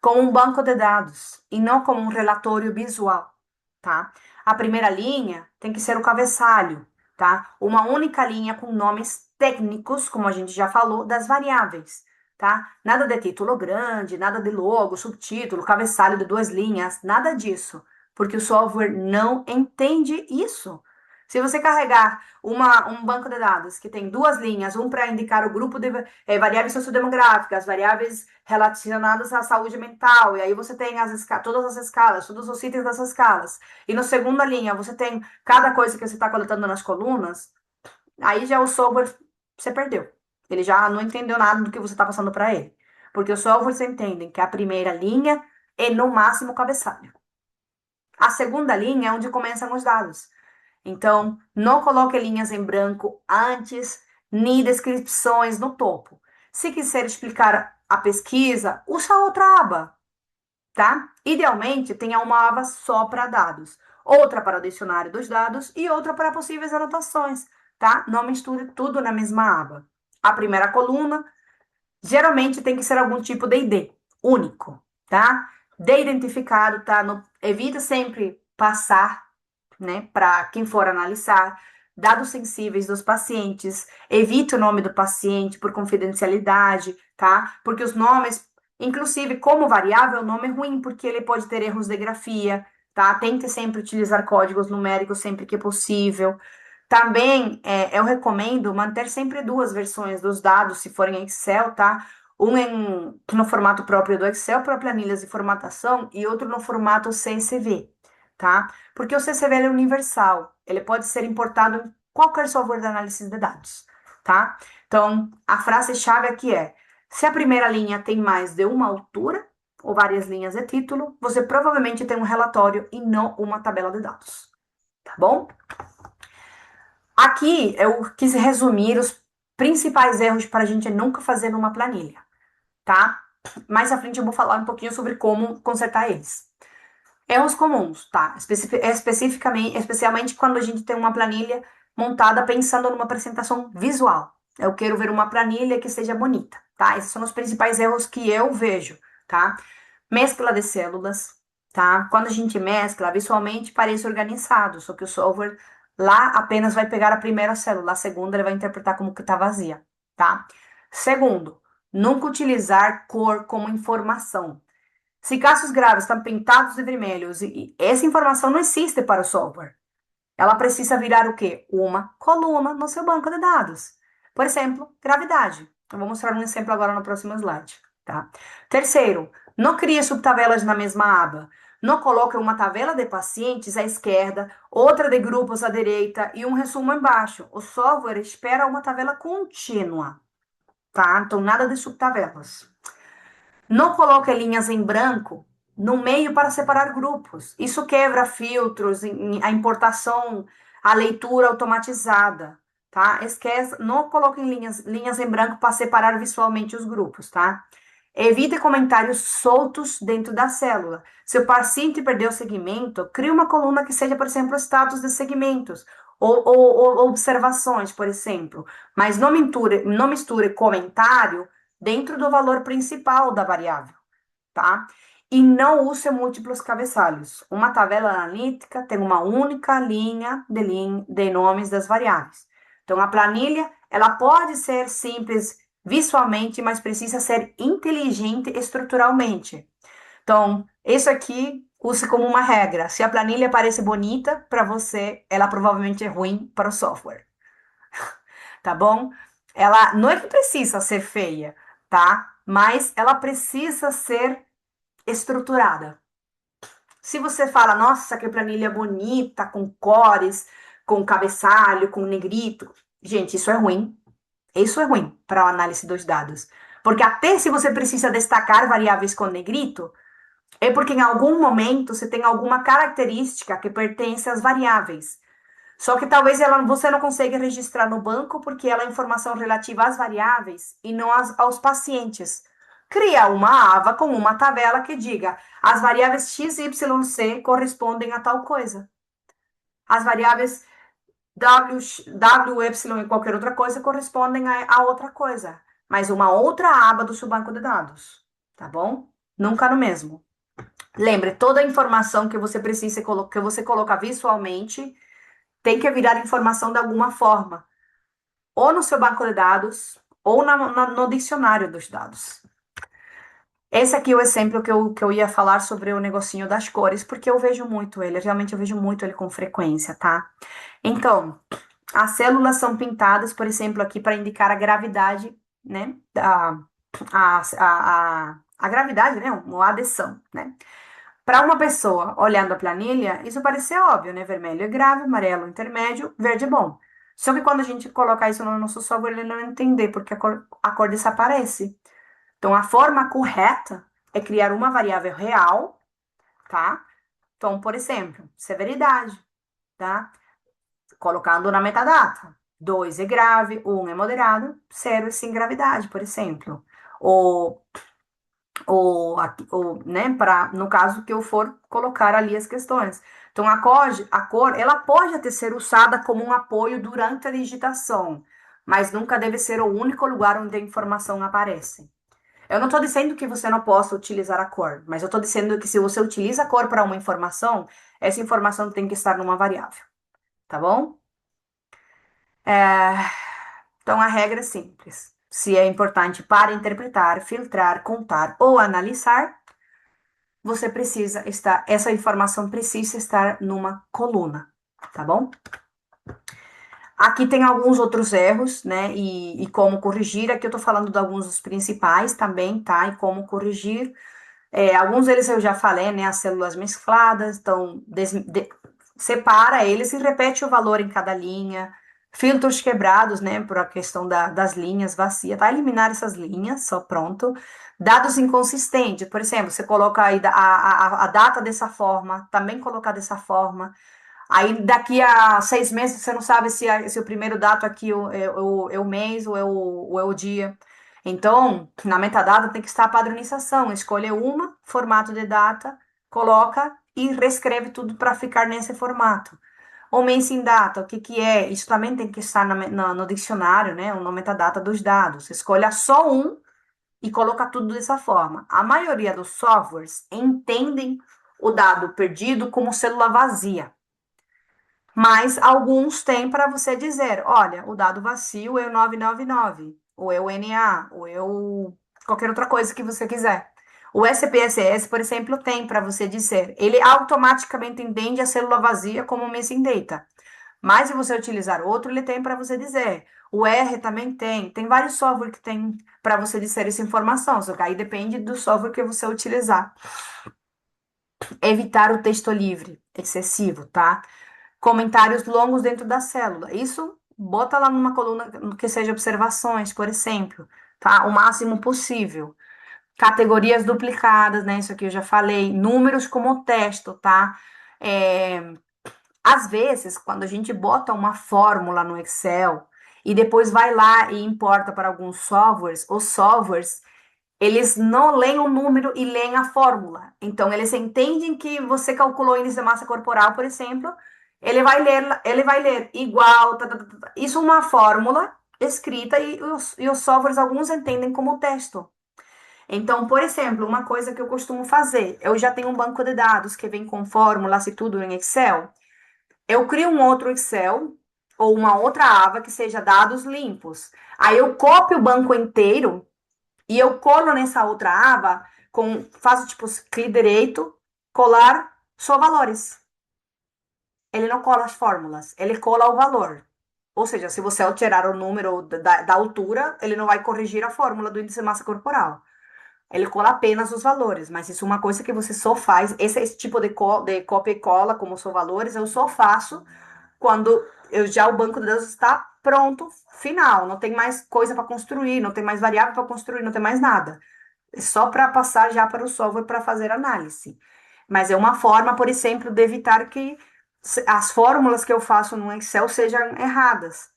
como um banco de dados e não como um relatório visual, tá? A primeira linha tem que ser o cabeçalho, tá? Uma única linha com nomes técnicos, como a gente já falou, das variáveis, tá? Nada de título grande, nada de logo, subtítulo, cabeçalho de 2 linhas, nada disso, porque o software não entende isso. Se você carregar um banco de dados que tem 2 linhas, um para indicar o grupo de variáveis sociodemográficas, variáveis relacionadas à saúde mental, e aí você tem todas as escalas, todos os itens dessas escalas, e na segunda linha você tem cada coisa que você está coletando nas colunas, aí já o software você perdeu. Ele já não entendeu nada do que você está passando para ele. Porque os softwares entendem que a primeira linha é no máximo o cabeçalho. A segunda linha é onde começam os dados. Então, não coloque linhas em branco antes, nem descrições no topo. Se quiser explicar a pesquisa, usa outra aba, tá? Idealmente, tenha uma aba só para dados, outra para o dicionário dos dados e outra para possíveis anotações, tá? Não misture tudo na mesma aba. A primeira coluna geralmente tem que ser algum tipo de ID único, tá? De identificado, tá? Evita sempre passar, né, para quem for analisar dados sensíveis dos pacientes. Evite o nome do paciente por confidencialidade, tá? Porque os nomes, inclusive como variável, o nome é ruim porque ele pode ter erros de grafia, tá? Tente sempre utilizar códigos numéricos sempre que possível. Também eu recomendo manter sempre duas versões dos dados, se forem em Excel, tá? No formato próprio do Excel para planilhas de formatação e outro no formato CSV, tá? Porque o CSV é universal, ele pode ser importado em qualquer software de análise de dados, tá? Então, a frase-chave aqui é: se a primeira linha tem mais de uma altura ou várias linhas de título, você provavelmente tem um relatório e não uma tabela de dados, tá bom? Aqui eu quis resumir os principais erros para a gente nunca fazer numa planilha, tá? Mais à frente eu vou falar um pouquinho sobre como consertar eles. Erros comuns, tá? Especificamente, especialmente quando a gente tem uma planilha montada pensando numa apresentação visual. Eu quero ver uma planilha que seja bonita, tá? Esses são os principais erros que eu vejo, tá? Mescla de células, tá? Quando a gente mescla, visualmente parece organizado, só que o software lá apenas vai pegar a primeira célula, a segunda ele vai interpretar como que tá vazia, tá? Segundo, nunca utilizar cor como informação. Se casos graves estão pintados de vermelhos e essa informação não existe para o software, ela precisa virar o quê? Uma coluna no seu banco de dados. Por exemplo, gravidade. Eu vou mostrar um exemplo agora no próximo slide, tá? Terceiro, não crie subtabelas na mesma aba. Não coloque uma tabela de pacientes à esquerda, outra de grupos à direita e um resumo embaixo. O software espera uma tabela contínua, tá? Então, nada de subtabelas. Não coloque linhas em branco no meio para separar grupos. Isso quebra filtros, a importação, a leitura automatizada, tá? Esquece, não coloque linhas em branco para separar visualmente os grupos, tá? Evite comentários soltos dentro da célula. Se o paciente perdeu o segmento, crie uma coluna que seja, por exemplo, status de segmentos ou observações, por exemplo. Mas não misture comentário dentro do valor principal da variável, tá? E não use múltiplos cabeçalhos. Uma tabela analítica tem uma única linha de nomes das variáveis. Então, a planilha, ela pode ser simples visualmente, mas precisa ser inteligente estruturalmente. Então, isso aqui use como uma regra. Se a planilha parece bonita para você, ela provavelmente é ruim para o software, tá bom? Ela não é que precisa ser feia, tá? Mas ela precisa ser estruturada. Se você fala, nossa, que planilha bonita, com cores, com cabeçalho, com negrito, gente, isso é ruim. Isso é ruim para a análise dos dados. Porque até se você precisa destacar variáveis com negrito, é porque em algum momento você tem alguma característica que pertence às variáveis. Só que talvez você não consiga registrar no banco porque ela é informação relativa às variáveis e não aos pacientes. Cria uma aba com uma tabela que diga as variáveis x, y, c correspondem a tal coisa. As variáveis w, w, y e qualquer outra coisa correspondem a outra coisa. Mas uma outra aba do seu banco de dados, tá bom? Nunca no mesmo. Lembre, toda a informação que você precisa que você coloca visualmente tem que virar informação de alguma forma, ou no seu banco de dados, ou no dicionário dos dados. Esse aqui é o exemplo que eu ia falar sobre o negocinho das cores, porque eu vejo muito ele, realmente eu vejo muito ele com frequência, tá? Então, as células são pintadas, por exemplo, aqui para indicar a gravidade, né? A gravidade, né? Uma adição, né? Para uma pessoa olhando a planilha, isso parece ser óbvio, né? Vermelho é grave, amarelo intermédio, verde é bom. Só que quando a gente colocar isso no nosso software, ele não vai entender, porque a cor desaparece. Então, a forma correta é criar uma variável real, tá? Então, por exemplo, severidade, tá? Colocando na metadata. 2 é grave, 1 é moderado, 0 é sem gravidade, por exemplo. Ou, ou né, no caso que eu for colocar ali as questões. Então, a cor, ela pode até ser usada como um apoio durante a digitação, mas nunca deve ser o único lugar onde a informação aparece. Eu não estou dizendo que você não possa utilizar a cor, mas eu estou dizendo que se você utiliza a cor para uma informação, essa informação tem que estar numa variável, tá bom? É, Então a regra é simples. Se é importante para interpretar, filtrar, contar ou analisar, você precisa estar, essa informação precisa estar numa coluna, tá bom? Aqui tem alguns outros erros, né? E como corrigir. Aqui eu tô falando de alguns dos principais também, tá? E como corrigir. Alguns deles eu já falei, né? As células mescladas, então separa eles e repete o valor em cada linha. Filtros quebrados, né? Por a questão das linhas vazias, tá? Eliminar essas linhas, só pronto. Dados inconsistentes, por exemplo, você coloca aí a data dessa forma, também colocar dessa forma. Aí daqui a 6 meses você não sabe se o primeiro dado aqui é o mês ou é o dia. Então, na metadata tem que estar a padronização. Escolhe uma, formato de data, coloca e reescreve tudo para ficar nesse formato. O mês em data, o que que é? Isso também tem que estar no dicionário, né? No metadata dos dados. Escolha só um e coloca tudo dessa forma. A maioria dos softwares entendem o dado perdido como célula vazia. Mas alguns têm para você dizer, olha, o dado vazio é o 999, ou é o NA, ou é o qualquer outra coisa que você quiser. O SPSS, por exemplo, tem para você dizer, ele automaticamente entende a célula vazia como missing data. Mas se você utilizar outro, ele tem para você dizer. O R também tem. Tem vários softwares que tem para você dizer essa informação, só que aí depende do software que você utilizar. Evitar o texto livre excessivo, tá? Comentários longos dentro da célula. Isso bota lá numa coluna que seja observações, por exemplo, tá? O máximo possível. Categorias duplicadas, né? Isso aqui eu já falei. Números como texto, tá? É, Às vezes, quando a gente bota uma fórmula no Excel e depois vai lá e importa para alguns softwares, os softwares eles não leem o número e leem a fórmula. Então, eles entendem que você calculou o índice de massa corporal, por exemplo, ele vai ler igual, tá, tá, tá, tá. Isso é uma fórmula escrita e os softwares, alguns entendem como texto. Então, por exemplo, uma coisa que eu costumo fazer, eu já tenho um banco de dados que vem com fórmulas e tudo em Excel. Eu crio um outro Excel ou uma outra aba que seja dados limpos. Aí eu copio o banco inteiro e eu colo nessa outra aba, faço tipo clique direito, colar só valores. Ele não cola as fórmulas, ele cola o valor. Ou seja, se você alterar o número da altura, ele não vai corrigir a fórmula do índice de massa corporal. Ele cola apenas os valores, mas isso é uma coisa que você só faz. Esse tipo de cópia e cola, como são valores, eu só faço quando o banco de dados está pronto, final. Não tem mais coisa para construir, não tem mais variável para construir, não tem mais nada. É só para passar já para o software para fazer análise. Mas é uma forma, por exemplo, de evitar que as fórmulas que eu faço no Excel sejam erradas,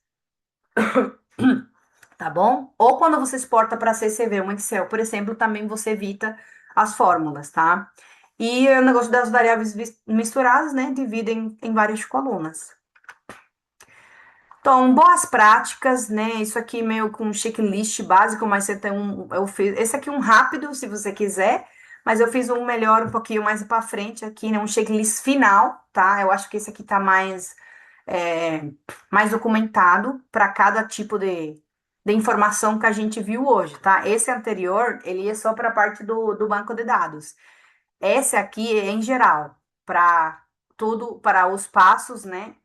tá bom? Ou quando você exporta para CSV um Excel, por exemplo, também você evita as fórmulas, tá? E o negócio das variáveis misturadas, né? Dividem em várias colunas. Então, boas práticas, né? Isso aqui meio com um checklist básico, mas você tem eu fiz, esse aqui é um rápido, se você quiser, mas eu fiz um melhor um pouquinho mais para frente aqui, né? Um checklist final, tá? Eu acho que esse aqui tá mais documentado para cada tipo de informação que a gente viu hoje, tá? Esse anterior, ele é só para a parte do banco de dados. Esse aqui é em geral, para tudo, para os passos, né?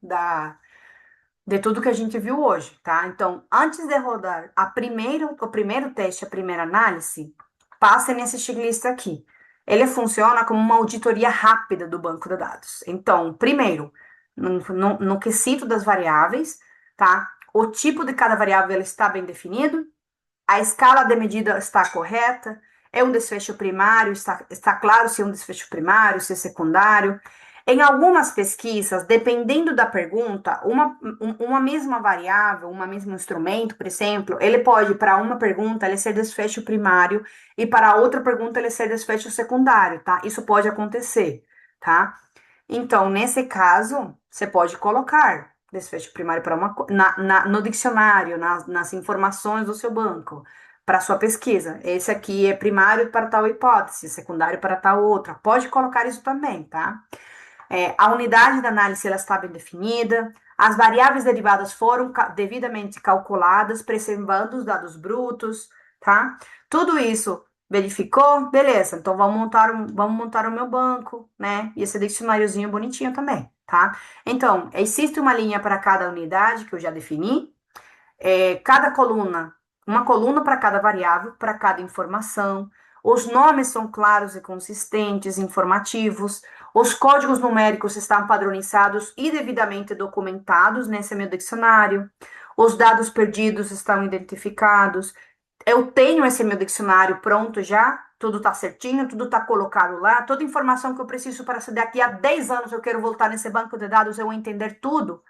De tudo que a gente viu hoje, tá? Então, antes de rodar o primeiro teste, a primeira análise, passe nesse checklist aqui. Ele funciona como uma auditoria rápida do banco de dados. Então, primeiro, no quesito das variáveis, tá? O tipo de cada variável ele está bem definido, a escala de medida está correta, é um desfecho primário, está claro se é um desfecho primário, se é secundário. Em algumas pesquisas, dependendo da pergunta, uma mesma variável, um mesmo instrumento, por exemplo, ele pode, para uma pergunta, ele ser desfecho primário e para outra pergunta ele ser desfecho secundário, tá? Isso pode acontecer, tá? Então, nesse caso, você pode colocar desfecho primário para no dicionário, nas informações do seu banco, para sua pesquisa. Esse aqui é primário para tal hipótese, secundário para tal outra. Pode colocar isso também, tá? A unidade da análise ela está bem definida, as variáveis derivadas foram devidamente calculadas, preservando os dados brutos, tá? Tudo isso verificou? Beleza, então vamos montar o meu banco, né? E esse dicionáriozinho bonitinho também, tá? Então, existe uma linha para cada unidade que eu já defini, cada coluna, uma coluna para cada variável, para cada informação. Os nomes são claros e consistentes, informativos. Os códigos numéricos estão padronizados e devidamente documentados nesse meu dicionário. Os dados perdidos estão identificados. Eu tenho esse meu dicionário pronto já, tudo está certinho, tudo está colocado lá, toda informação que eu preciso para se daqui a 10 anos eu quero voltar nesse banco de dados, eu entender tudo,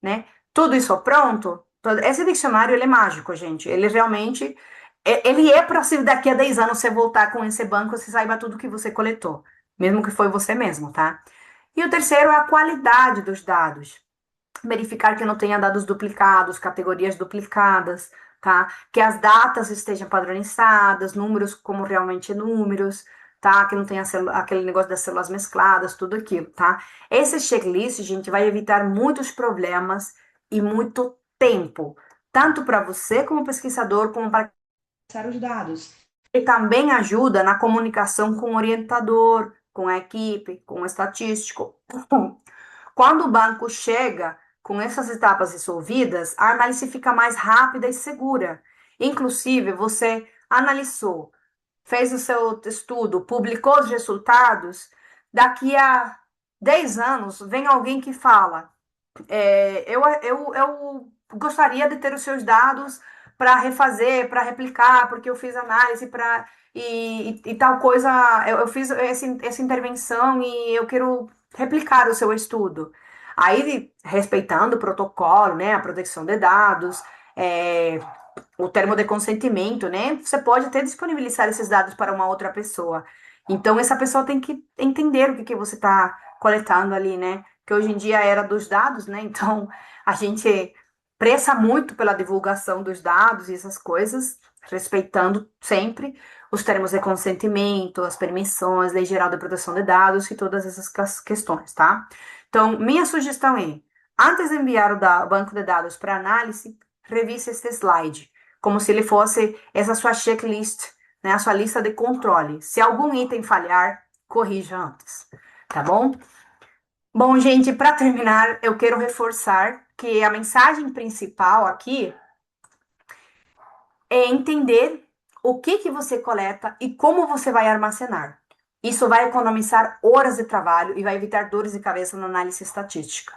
né? Tudo isso pronto. Esse dicionário, ele é mágico, gente. Ele realmente, ele é para se daqui a 10 anos você voltar com esse banco, você saiba tudo que você coletou, mesmo que foi você mesmo, tá? E o terceiro é a qualidade dos dados. Verificar que não tenha dados duplicados, categorias duplicadas, tá? Que as datas estejam padronizadas, números como realmente números, tá? Que não tenha aquele negócio das células mescladas, tudo aquilo, tá? Esse checklist, gente, vai evitar muitos problemas e muito tempo, tanto para você como pesquisador, como para os dados. E também ajuda na comunicação com o orientador, com a equipe, com o estatístico. Quando o banco chega com essas etapas resolvidas, a análise fica mais rápida e segura. Inclusive, você analisou, fez o seu estudo, publicou os resultados, daqui a 10 anos vem alguém que fala: eu gostaria de ter os seus dados para refazer, para replicar, porque eu fiz análise para e tal coisa, eu fiz essa intervenção e eu quero replicar o seu estudo. Aí, respeitando o protocolo, né, a proteção de dados, o termo de consentimento, né, você pode até disponibilizar esses dados para uma outra pessoa. Então, essa pessoa tem que entender o que que você está coletando ali, né? Que hoje em dia é a era dos dados, né? Então, a gente pressa muito pela divulgação dos dados e essas coisas, respeitando sempre os termos de consentimento, as permissões, Lei Geral de Proteção de Dados e todas essas questões, tá? Então, minha sugestão é, antes de enviar o banco de dados para análise, revise este slide, como se ele fosse essa sua checklist, né, a sua lista de controle. Se algum item falhar, corrija antes, tá bom? Bom, gente, para terminar, eu quero reforçar que a mensagem principal aqui é entender o que que você coleta e como você vai armazenar. Isso vai economizar horas de trabalho e vai evitar dores de cabeça na análise estatística.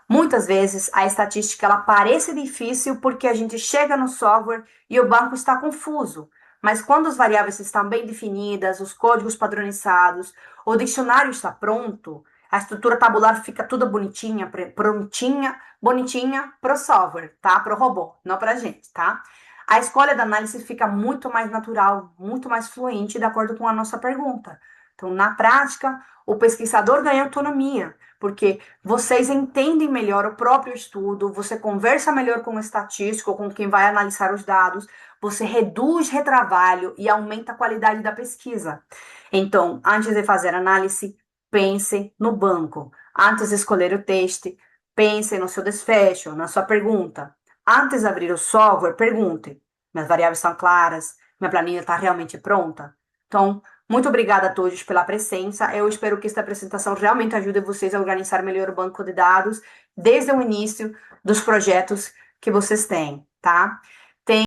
Muitas vezes a estatística ela parece difícil porque a gente chega no software e o banco está confuso. Mas quando as variáveis estão bem definidas, os códigos padronizados, o dicionário está pronto, a estrutura tabular fica toda bonitinha, prontinha, bonitinha para o software, tá? Para o robô, não para a gente, tá? A escolha da análise fica muito mais natural, muito mais fluente de acordo com a nossa pergunta. Então, na prática, o pesquisador ganha autonomia, porque vocês entendem melhor o próprio estudo, você conversa melhor com o estatístico, com quem vai analisar os dados, você reduz retrabalho e aumenta a qualidade da pesquisa. Então, antes de fazer análise, pense no banco. Antes de escolher o texto, pense no seu desfecho, na sua pergunta. Antes de abrir o software, pergunte: minhas variáveis estão claras? Minha planilha está realmente pronta? Então, muito obrigada a todos pela presença. Eu espero que esta apresentação realmente ajude vocês a organizar melhor o banco de dados desde o início dos projetos que vocês têm, tá?